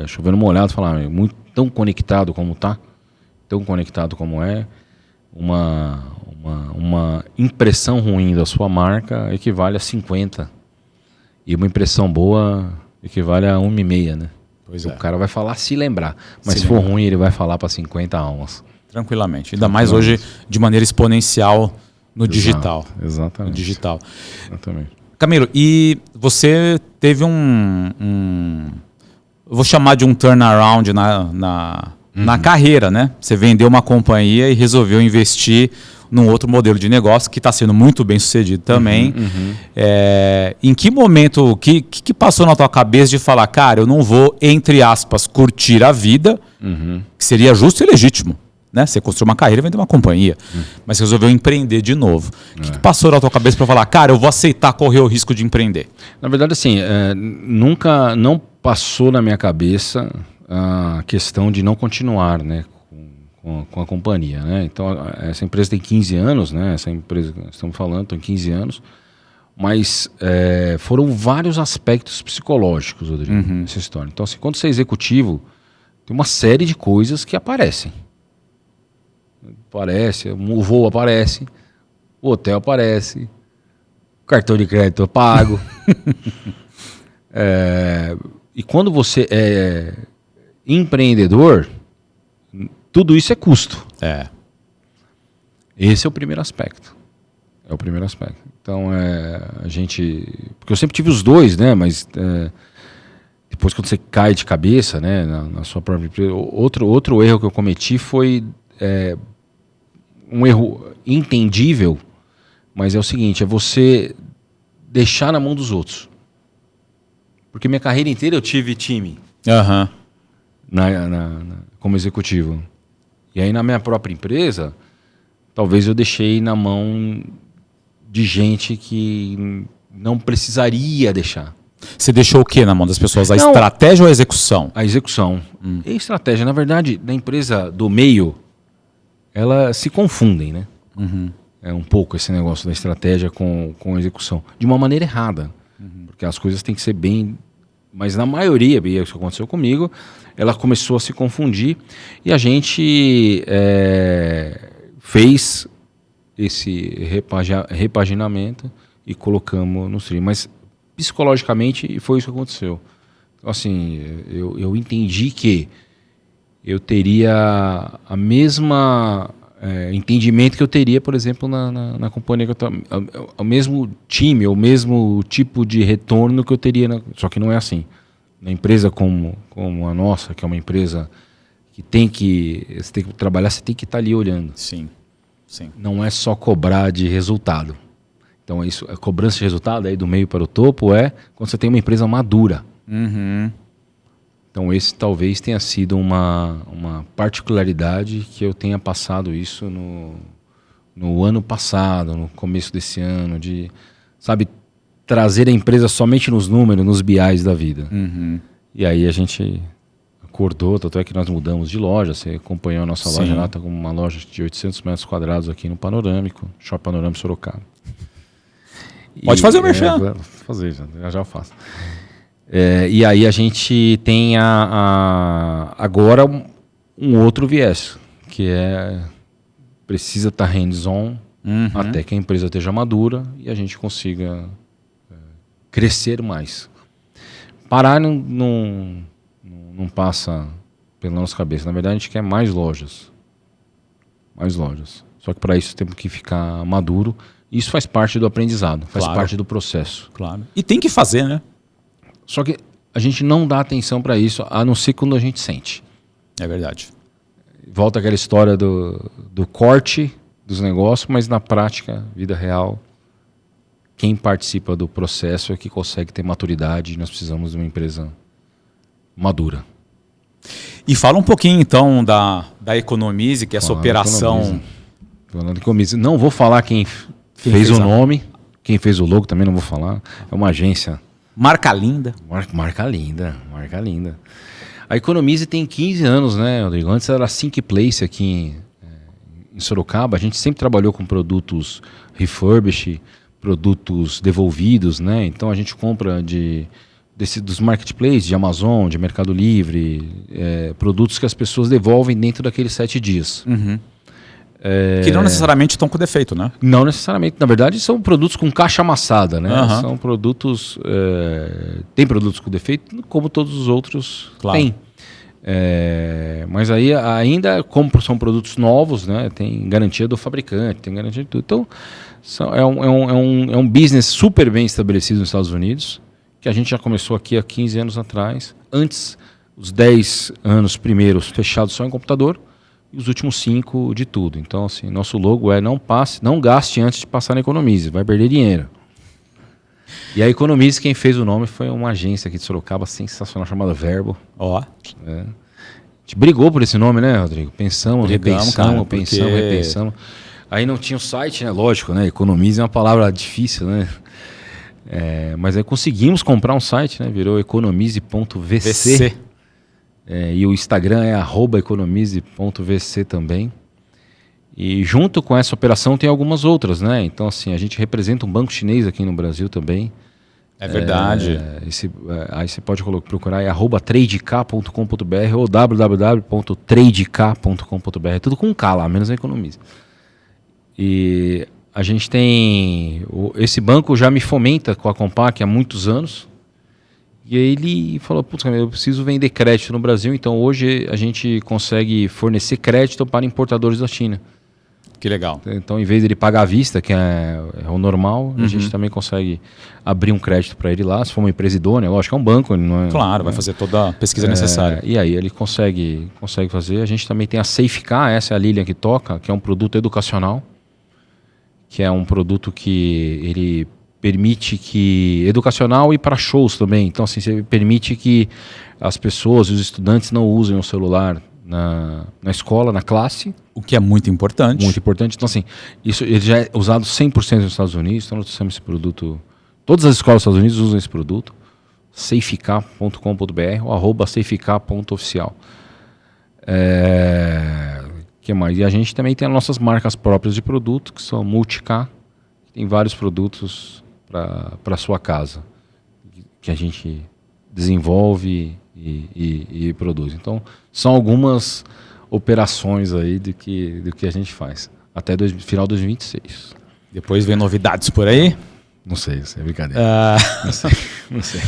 chovendo molhado, falar, muito tão conectado como está, tão conectado como é, uma impressão ruim da sua marca equivale a 50. E uma impressão boa equivale a 1,5, né? Pois O cara vai falar se lembrar. Mas se for lembrar. ruim, ele vai falar para 50 almas. Tranquilamente. Ainda mais hoje de maneira exponencial no digital. Exatamente. No digital. Exatamente. Camilo, e você teve eu vou chamar de um turnaround na carreira, né? Você vendeu uma companhia e resolveu investir num outro modelo de negócio que está sendo muito bem sucedido também. Em que momento, que passou na tua cabeça de falar, cara, eu não vou, entre aspas, curtir a vida, que seria justo e legítimo, né? Você construiu uma carreira e vendeu uma companhia, mas você resolveu empreender de novo. O que passou na tua cabeça para falar, cara, eu vou aceitar correr o risco de empreender? Na verdade, assim, nunca não passou na minha cabeça a questão de não continuar, né, com a companhia, né? Então, essa empresa tem 15 anos, né? Essa empresa que estamos falando tem 15 anos, mas foram vários aspectos psicológicos, Rodrigo, nessa história. Então, assim, quando você é executivo, tem uma série de coisas que aparecem. O voo aparece, o hotel aparece, o cartão de crédito é pago. E quando você é empreendedor, tudo isso é custo. Esse é o primeiro aspecto. Então, a gente... Porque eu sempre tive os dois, né? Mas depois, quando você cai de cabeça, né, na sua própria empresa... Outro erro que eu cometi foi um erro entendível, mas é o seguinte, é você deixar na mão dos Porque minha carreira inteira eu tive time como executivo. E aí na minha própria empresa, talvez eu deixei na mão de gente que não precisaria deixar. Você deixou o que na mão das pessoas? Estratégia ou a execução? A exeção. E a estratégia, na verdade, da empresa do meio, elas se confundem, né? É um pouco esse negócio da estratégia com a execução. De uma maneira errada. Porque as coisas têm que ser bem... Mas na maioria, e isso aconteceu comigo, ela começou a se confundir e a gente fez esse repaginamento e colocamos no stream. Mas psicologicamente foi isso que aconteceu. Então, assim, eu entendi que eu teria a mesma entendimento que eu teria, por exemplo, na companhia que eu estava, o mesmo time, o mesmo tipo de retorno que eu teria, só que não é assim. Na empresa como a nossa, que é uma empresa que você tem que trabalhar, você tem que estar ali olhando. Sim. Não é só cobrar de resultado. Então, a cobrança de resultado aí do meio para o topo quando você tem uma empresa madura. Então, esse talvez tenha sido uma particularidade que eu tenha passado isso no ano passado, no começo desse ano, trazer a empresa somente nos números, nos BIs da vida. E aí a gente acordou, tanto é que nós mudamos de loja. Você acompanhou a nossa loja lá, tá com uma loja de 800 metros quadrados aqui no Panorâmico, Shopping Panorâmico Sorocaba. Pode fazer o merchan. Vou fazer, já eu faço. E aí a gente tem agora um outro viés, que precisa estar hands-on até que a empresa esteja madura e a gente consiga crescer mais. Parar não passa pela nossa cabeça. Na verdade, a gente quer mais lojas. Mais lojas. Só que para isso temos que ficar maduro. Isso faz parte do aprendizado, faz parte do processo. Claro. E tem que fazer, né? Só que a gente não dá atenção para isso, a não ser quando a gente sente. É verdade. Volta aquela história do corte dos negócios, mas na prática, vida real, quem participa do processo é que consegue ter maturidade. Nós precisamos de uma empresa madura. E fala um pouquinho, então, da Economize, que é essa operação... Falando de Economize. Não vou falar quem fez o nome, quem fez o logo também não vou falar. É uma agência... Marca linda. Marca linda, marca linda. A Economize tem 15 anos, né, Rodrigo? Antes era a Think Place aqui em Sorocaba. A gente sempre trabalhou com produtos refurbished, produtos devolvidos, né? Então a gente compra dos marketplaces, de Amazon, de Mercado Livre, produtos que as pessoas devolvem dentro daqueles 7 dias. Que não necessariamente estão com defeito, né? Não necessariamente. Na verdade, são produtos com caixa amassada, né? São produtos... tem produtos com defeito, como todos os outros têm. Mas aí ainda, como são produtos novos, né? Tem garantia do fabricante, tem garantia de tudo. Então, é um business super bem estabelecido nos Estados Unidos, que a gente já começou aqui há 15 anos atrás. Antes, os 10 anos primeiros fechados só em computador, e os últimos 5 de tudo. Então, assim, nosso logo não gaste antes de passar na Economize, vai perder dinheiro. E a Economize, quem fez o nome foi uma agência aqui de Sorocaba sensacional, chamada Verbo. A gente brigou por esse nome, né, Rodrigo? Pensamos, repensamos. Aí não tinha o site, né? Lógico, né? Economize é uma palavra difícil, né? Mas aí conseguimos comprar um site, né? Virou economize.vc. E o Instagram é @economize.vc também. E junto com essa operação tem algumas outras, né? Então, assim, a gente representa um banco chinês aqui no Brasil também. É verdade. Aí você pode procurar @tradek.com.br ou www.tradek.com.br. Tudo com K lá, menos a Economize. E a gente tem... Esse banco já me fomenta com a Compaq há muitos anos. E aí ele falou, putz, eu preciso vender crédito no Brasil, então hoje a gente consegue fornecer crédito para importadores da China. Que legal. Então, em vez de ele pagar à vista, que é o normal, a gente também consegue abrir um crédito para ele lá, se for uma empresa idônea, lógico, é um banco. Ele não é, claro, vai fazer toda a pesquisa necessária. E aí ele consegue fazer. A gente também tem a SafeCar, essa é a Lilian que toca, que é um produto educacional, que é um produto que ele... permite que... educacional e para shows também. Então, assim, você permite que as pessoas, os estudantes não usem o celular na escola, na classe. O que é muito importante. Muito importante. Então, assim, isso ele já é usado 100% nos Estados Unidos. Então, nós temos esse produto... Todas as escolas dos Estados Unidos usam esse produto. safecar.com.br ou @safecar.oficial. Que mais? E a gente também tem as nossas marcas próprias de produto, que são Multicar. Tem vários produtos para sua casa que a gente desenvolve e produz. Então, são algumas operações aí do que a gente faz até final de 2026. Depois vem novidades por aí? Não sei, isso é brincadeira. Não sei.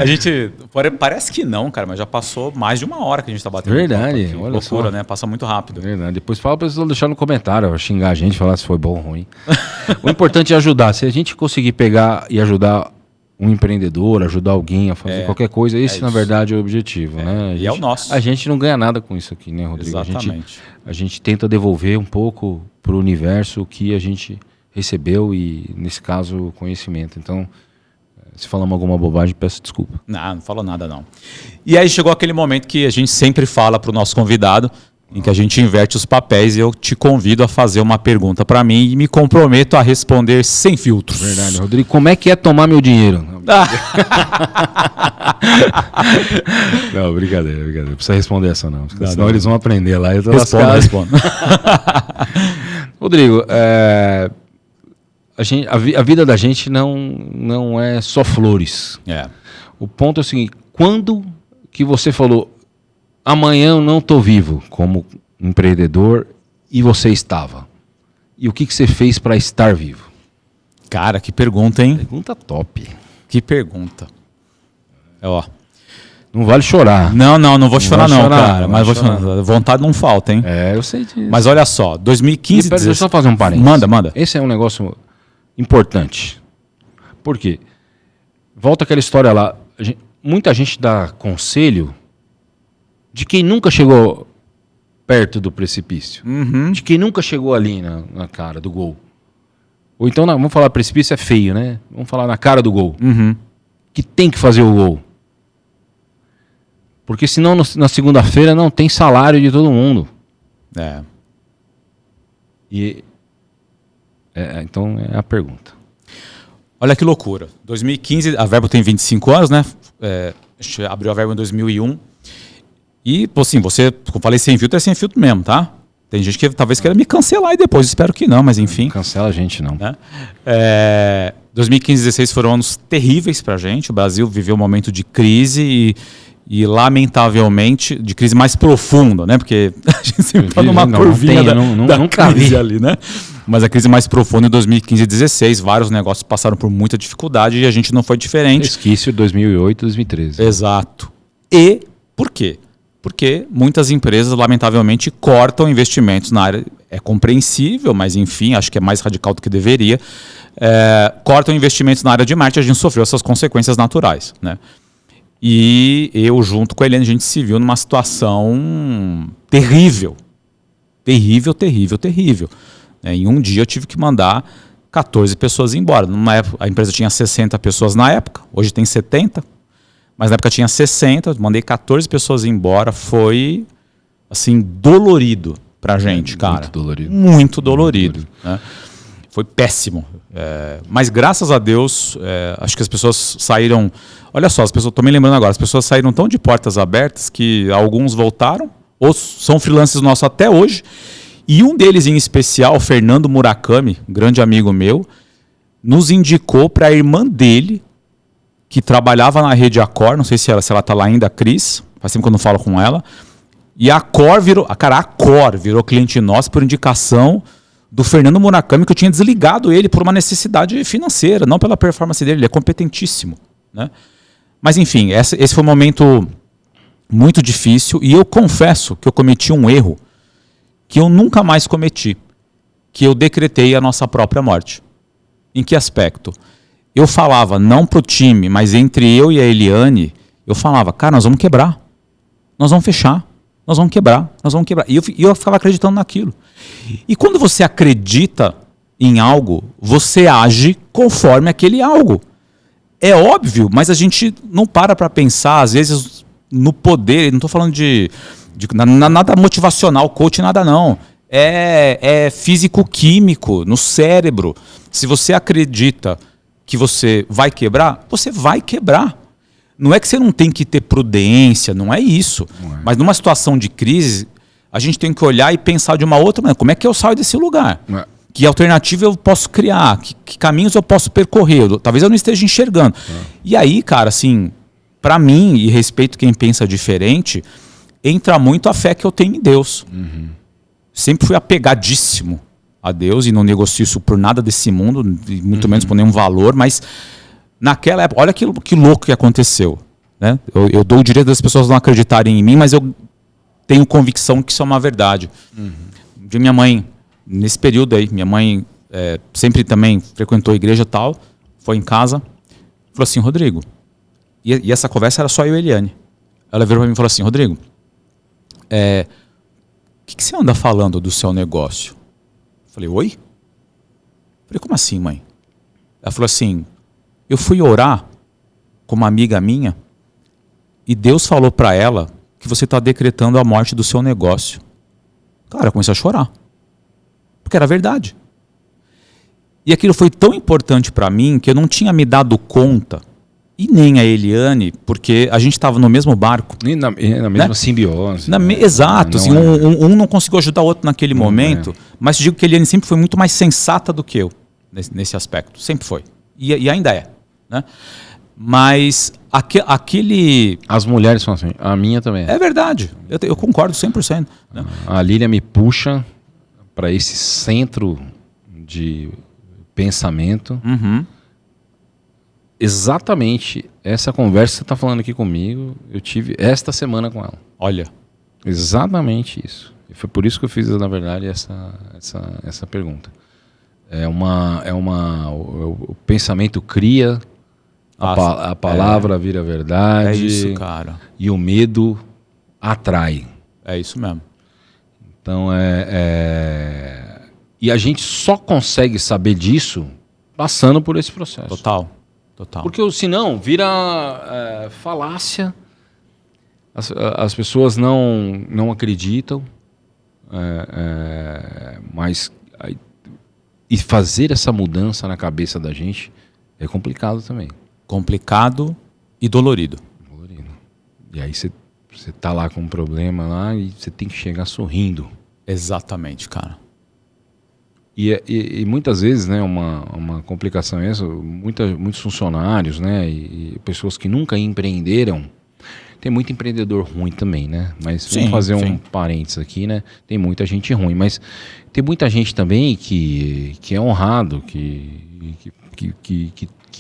A gente, parece que não, cara, mas já passou mais de 1 hora que a gente está batendo. Verdade, olha loucura, só. Né? Passa muito rápido. Verdade. Depois fala para vocês deixar no comentário, xingar a gente, falar se foi bom ou ruim. O importante é ajudar. Se a gente conseguir pegar e ajudar um empreendedor, ajudar alguém a fazer qualquer coisa, esse na verdade é o objetivo. Né? E é o nosso. A gente não ganha nada com isso aqui, né, Rodrigo? Exatamente. A gente tenta devolver um pouco para o universo o que a gente recebeu e, nesse caso, conhecimento. Então, se falamos alguma bobagem, peço desculpa. Não falou nada não. E aí chegou aquele momento que a gente sempre fala para o nosso convidado, em que a gente inverte os papéis e eu te convido a fazer uma pergunta para mim e me comprometo a responder sem filtros. Verdade, Rodrigo. Como é que é tomar meu dinheiro? Não, brincadeira. Não precisa responder essa não. Senão eles vão aprender lá. Eu tô Respondo. Rodrigo, a vida da gente não é só flores. O ponto é o seguinte, quando que você falou, amanhã eu não estou vivo como empreendedor e você estava? E o que você fez para estar vivo? Cara, que pergunta, hein? Pergunta top. Que pergunta. Ó. Não vale chorar. Não vou chorar não, cara. Mas chorar. Vontade não falta, hein? Eu sei disso. Mas olha só, 2015... Deixa eu só fazer um parênteses. Manda. Esse é um negócio importante. Por quê? Volta aquela história lá. Muita gente dá conselho de quem nunca chegou perto do precipício. De quem nunca chegou ali na cara do gol. Ou então, vamos falar precipício é feio, né? Vamos falar na cara do gol. Que tem que fazer o gol. Porque senão na segunda-feira não tem salário de todo mundo. Então é a pergunta. Olha que loucura. 2015, a Verbo tem 25 anos, né? A gente abriu a Verbo em 2001. E, assim, você, como eu falei, sem filtro é sem filtro mesmo, tá? Tem gente que talvez queira me cancelar e depois, espero que não, mas enfim. Não cancela a gente, não. 2015 e 2016 foram anos terríveis pra gente. O Brasil viveu um momento de crise e lamentavelmente, de crise mais profunda, né? Porque a gente sempre está numa curvinha da crise ali, né? Mas a crise mais profunda em 2015 e 2016, vários negócios passaram por muita dificuldade e a gente não foi diferente. Resquício 2008 e 2013. Exato. E por quê? Porque muitas empresas, lamentavelmente, cortam investimentos na área. É compreensível, mas enfim, acho que é mais radical do que deveria. Cortam investimentos na área de marketing, a gente sofreu essas consequências naturais, né? E eu, junto com a Helene, a gente se viu numa situação terrível. Terrível. Em um dia eu tive que mandar 14 pessoas embora. Numa época, a empresa tinha 60 pessoas na época, hoje tem 70. Mas na época tinha 60, mandei 14 pessoas embora. Foi, assim, dolorido pra gente, cara. Muito dolorido. Né? Foi péssimo. Mas graças a Deus, acho que as pessoas saíram... Olha só, estou me lembrando agora, as pessoas saíram tão de portas abertas que alguns voltaram, ou são freelancers nossos até hoje. E um deles em especial, Fernando Murakami, um grande amigo meu, nos indicou para a irmã dele, que trabalhava na rede Accor, não sei se ela está lá ainda, a Cris, faz tempo que eu não falo com ela, e a Accor virou cliente nosso por indicação do Fernando Murakami, que eu tinha desligado ele por uma necessidade financeira, não pela performance dele, ele é competentíssimo, né? Mas enfim, esse foi um momento muito difícil e eu confesso que eu cometi um erro que eu nunca mais cometi, que eu decretei a nossa própria morte. Em que aspecto? Eu falava, não pro time, mas entre eu e a Eliane, eu falava, cara, nós vamos quebrar. Nós vamos fechar. Nós vamos quebrar. E eu ficava acreditando naquilo. E quando você acredita em algo, você age conforme aquele algo. É óbvio, mas a gente não para pensar, às vezes, no poder. Não estou falando de nada motivacional, coach, nada não. É físico-químico, no cérebro. Se você acredita que você vai quebrar, você vai quebrar. Não é que você não tem que ter prudência, não é isso. Mas numa situação de crise, a gente tem que olhar e pensar de uma outra maneira. Como é que eu saio desse lugar? Que alternativa eu posso criar? Que caminhos eu posso percorrer? Talvez eu não esteja enxergando. E aí, cara, assim, para mim, e respeito quem pensa diferente, entra muito a fé que eu tenho em Deus. Sempre fui apegadíssimo a Deus e não negocio isso por nada desse mundo, muito menos por nenhum valor, mas naquela época, olha que louco que aconteceu. Né? Eu dou o direito das pessoas não acreditarem em mim, mas eu tenho convicção que isso é uma verdade. De minha mãe, nesse período aí, minha mãe sempre também frequentou a igreja e tal, foi em casa, falou assim, Rodrigo, e essa conversa era só eu e a Eliane. Ela virou para mim e falou assim, Rodrigo, o que você anda falando do seu negócio? Eu falei, oi? Eu falei, como assim, mãe? Ela falou assim, eu fui orar com uma amiga minha e Deus falou para ela que você está decretando a morte do seu negócio. Cara, eu comecei a chorar. Porque era verdade. E aquilo foi tão importante para mim que eu não tinha me dado conta, e nem a Eliane, porque a gente estava no mesmo barco. E na mesma simbiose. Exato. Assim, um não conseguiu ajudar o outro naquele momento, mas digo que a Eliane sempre foi muito mais sensata do que eu nesse aspecto. Sempre foi. E ainda é. Né? Mas aquele... As mulheres são assim. A minha também. É verdade. Eu concordo 100%. Né? A Lília me puxa para esse centro de pensamento. Uhum. Exatamente essa conversa que você está falando aqui comigo, eu tive esta semana com ela. Olha. Exatamente isso. E foi por isso que eu fiz, na verdade, essa pergunta. O pensamento cria, a palavra vira verdade. É isso, cara. E o medo atrai. É isso mesmo. Então, e a gente só consegue saber disso passando por esse processo. Total. Porque senão vira falácia, as pessoas não acreditam, mas e fazer essa mudança na cabeça da gente é complicado também. Complicado e dolorido. E aí você tá lá com um problema lá e você tem que chegar sorrindo. Exatamente, cara. E muitas vezes, né, uma complicação é essa, muitos funcionários, né, e pessoas que nunca empreenderam, tem muito empreendedor ruim também, né, mas vamos fazer um parênteses aqui, né, tem muita gente ruim, mas tem muita gente também que é honrado, que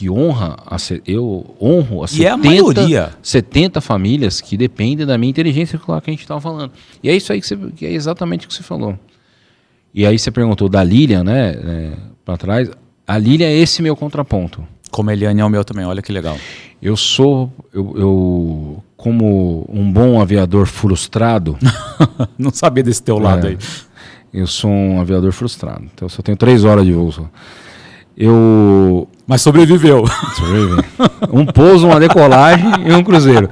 honra, eu honro as 70 famílias que dependem da minha inteligência, claro, que a gente estava falando. E é isso aí que é exatamente o que você falou. E aí você perguntou da Lilian, né, para trás. A Lilian é esse meu contraponto. Como a Eliane é o meu também, olha que legal. Eu como um bom aviador frustrado... Não sabia desse teu lado aí. Eu sou um aviador frustrado. Então eu só tenho 3 horas de voo só. Mas sobreviveu. Um pouso, uma decolagem e um cruzeiro.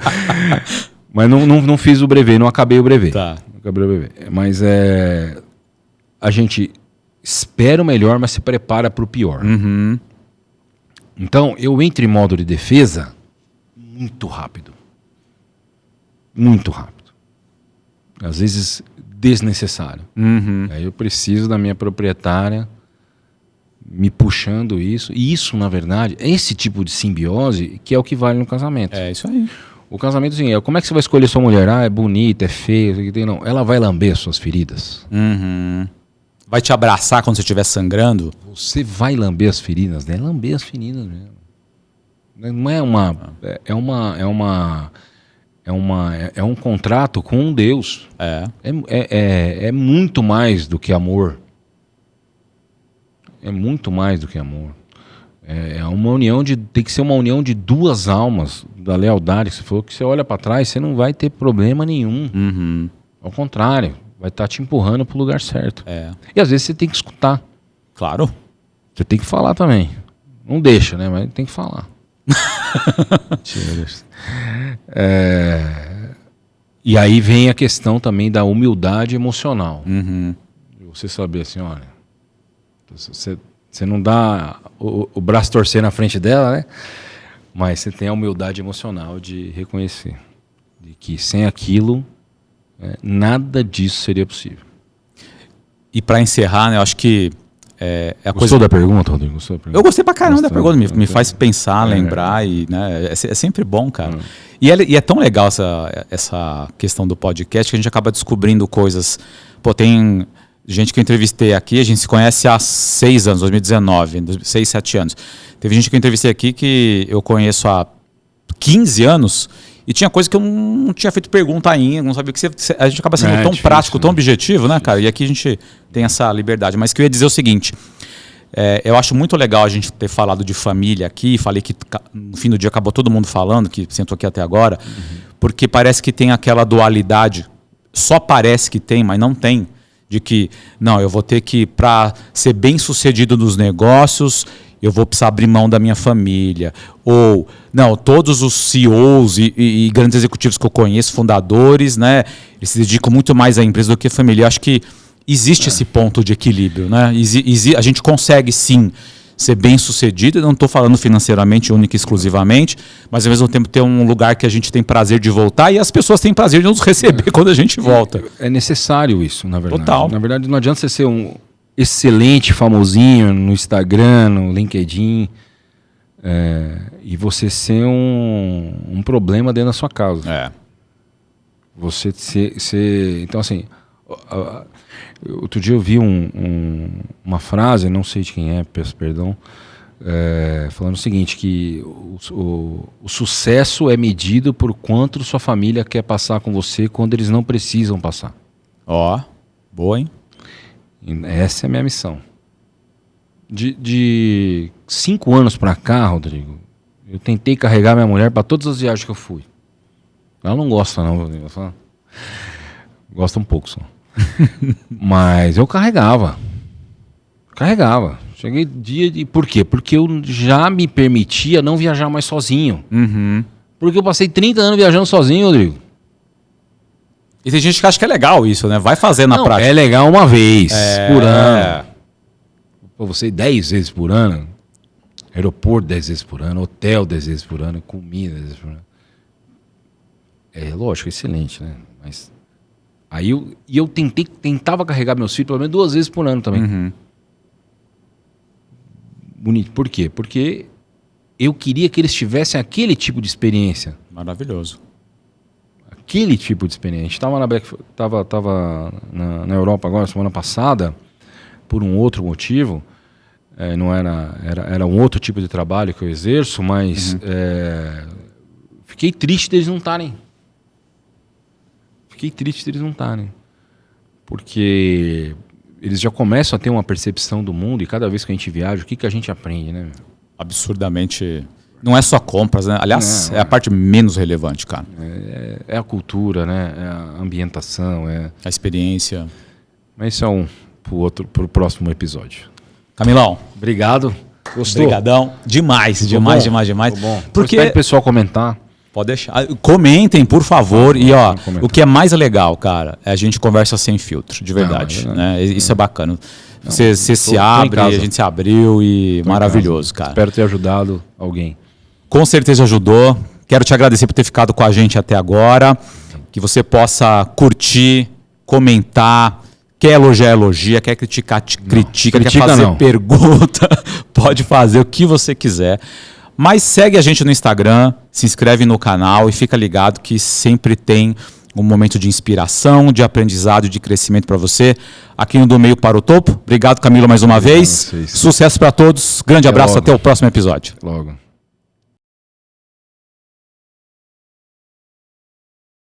Mas não fiz o brevet, não acabei o brevet. Tá. Não acabei o brevet. Mas a gente espera o melhor, mas se prepara para o pior. Uhum. Então, eu entro em modo de defesa muito rápido. Muito rápido. Às vezes, desnecessário. Uhum. Aí eu preciso da minha proprietária me puxando isso. E isso, na verdade, é esse tipo de simbiose que é o que vale no casamento. É isso aí. O casamento, assim, como é que você vai escolher sua mulher? É bonita, é feia, não. Ela vai lamber as suas feridas. Uhum. Vai te abraçar quando você estiver sangrando? Você vai lamber as feridas, né? Lamber as feridas mesmo. Não é uma... É um contrato com um Deus. É muito mais do que amor. É muito mais do que amor. É uma união tem que ser uma união de 2 almas, da lealdade. Você falou que você olha para trás, você não vai ter problema nenhum. Uhum. Ao contrário, vai estar te empurrando para o lugar certo. E às vezes você tem que escutar. Claro. Você tem que falar também. Não deixa, né? Mas tem que falar. E aí vem a questão também da humildade emocional. Uhum. Você saber assim, olha, você não dá o braço torcer na frente dela, né? Mas você tem a humildade emocional de reconhecer de que sem aquilo nada disso seria possível. E para encerrar, né, eu acho que Gostou da pergunta, Rodrigo? Eu gostei pra caramba da pergunta, me faz pensar, lembrar, e né, é sempre bom, cara. E é tão legal essa questão do podcast que a gente acaba descobrindo coisas. Pô, tem gente que eu entrevistei aqui, a gente se conhece há 6 anos, 2019, 6, 7 anos. Teve gente que eu entrevistei aqui que eu conheço há 15 anos e tinha coisa que eu não tinha feito pergunta ainda, não sabia o que a gente acaba sendo tão difícil, prático, tão objetivo, né, cara? E aqui a gente tem essa liberdade. Mas que eu ia dizer o seguinte, eu acho muito legal a gente ter falado de família aqui, falei que no fim do dia acabou todo mundo falando, que sentou aqui até agora, porque parece que tem aquela dualidade, só parece que tem, mas não tem, de que, não, eu vou ter que, para ser bem sucedido nos negócios, eu vou precisar abrir mão da minha família. Ou, não, todos os CEOs e grandes executivos que eu conheço, fundadores, né, eles se dedicam muito mais à empresa do que à família. Eu acho que existe esse ponto de equilíbrio, né? A gente consegue sim ser bem sucedido, eu não estou falando financeiramente, única e exclusivamente, mas ao mesmo tempo ter um lugar que a gente tem prazer de voltar e as pessoas têm prazer de nos receber quando a gente volta. É necessário isso, na verdade. Total. Na verdade, não adianta você ser um excelente famosinho no Instagram, no LinkedIn, e você ser um problema dentro da sua casa. Você ser... Então, assim... Outro dia eu vi uma frase, não sei de quem é, peço perdão, falando o seguinte, que o sucesso é medido por quanto sua família quer passar com você quando eles não precisam passar. Ó, boa, hein? E essa é a minha missão. De 5 anos pra cá, Rodrigo, eu tentei carregar minha mulher para todas as viagens que eu fui. Ela não gosta não, Rodrigo. Gosta um pouco só. Mas eu carregava. Cheguei dia de... Por quê? Porque eu já me permitia não viajar mais sozinho. Uhum. Porque eu passei 30 anos viajando sozinho, Rodrigo. E tem gente que acha que é legal isso, né? Vai fazer na prática. É legal uma vez por ano. Pô, você ir 10 vezes por ano. Aeroporto 10 vezes por ano. Hotel 10 vezes por ano. Comida 10 vezes por ano. É lógico, excelente, né? Mas... Aí eu tentava carregar meus filhos pelo menos 2 vezes por ano também. Uhum. Bonito. Por quê? Porque eu queria que eles tivessem aquele tipo de experiência. Maravilhoso. Aquele tipo de experiência. A gente estava na Europa agora, semana passada, por um outro motivo. Não era um outro tipo de trabalho que eu exerço, mas fiquei triste deles não estarem. Porque eles já começam a ter uma percepção do mundo e cada vez que a gente viaja, o que a gente aprende, né? Absurdamente. Não é só compras, né? Aliás, é a parte menos relevante, cara. É a cultura, né? É a ambientação, a experiência. Mas isso é pro próximo episódio. Camilão. Obrigado. Gostou? Obrigadão. Demais. Bom. Porque Espero o pessoal comentar. Pode deixar. Comentem, por favor. E ó, o que é mais legal, cara, é a gente conversa sem filtro, de verdade. Né? Isso é bacana. Você se abre, a gente se abriu e maravilhoso, cara. Espero ter ajudado alguém. Com certeza ajudou. Quero te agradecer por ter ficado com a gente até agora. Que você possa curtir, comentar. Quer elogiar, elogia. Quer criticar, critica. Quer fazer pergunta, pode fazer o que você quiser. Mas segue a gente no Instagram, se inscreve no canal e fica ligado que sempre tem um momento de inspiração, de aprendizado, de crescimento para você aqui no Do Meio para o Topo. Obrigado, Camilo, mais uma vez. Sucesso para todos. Grande abraço, até o próximo episódio. Logo.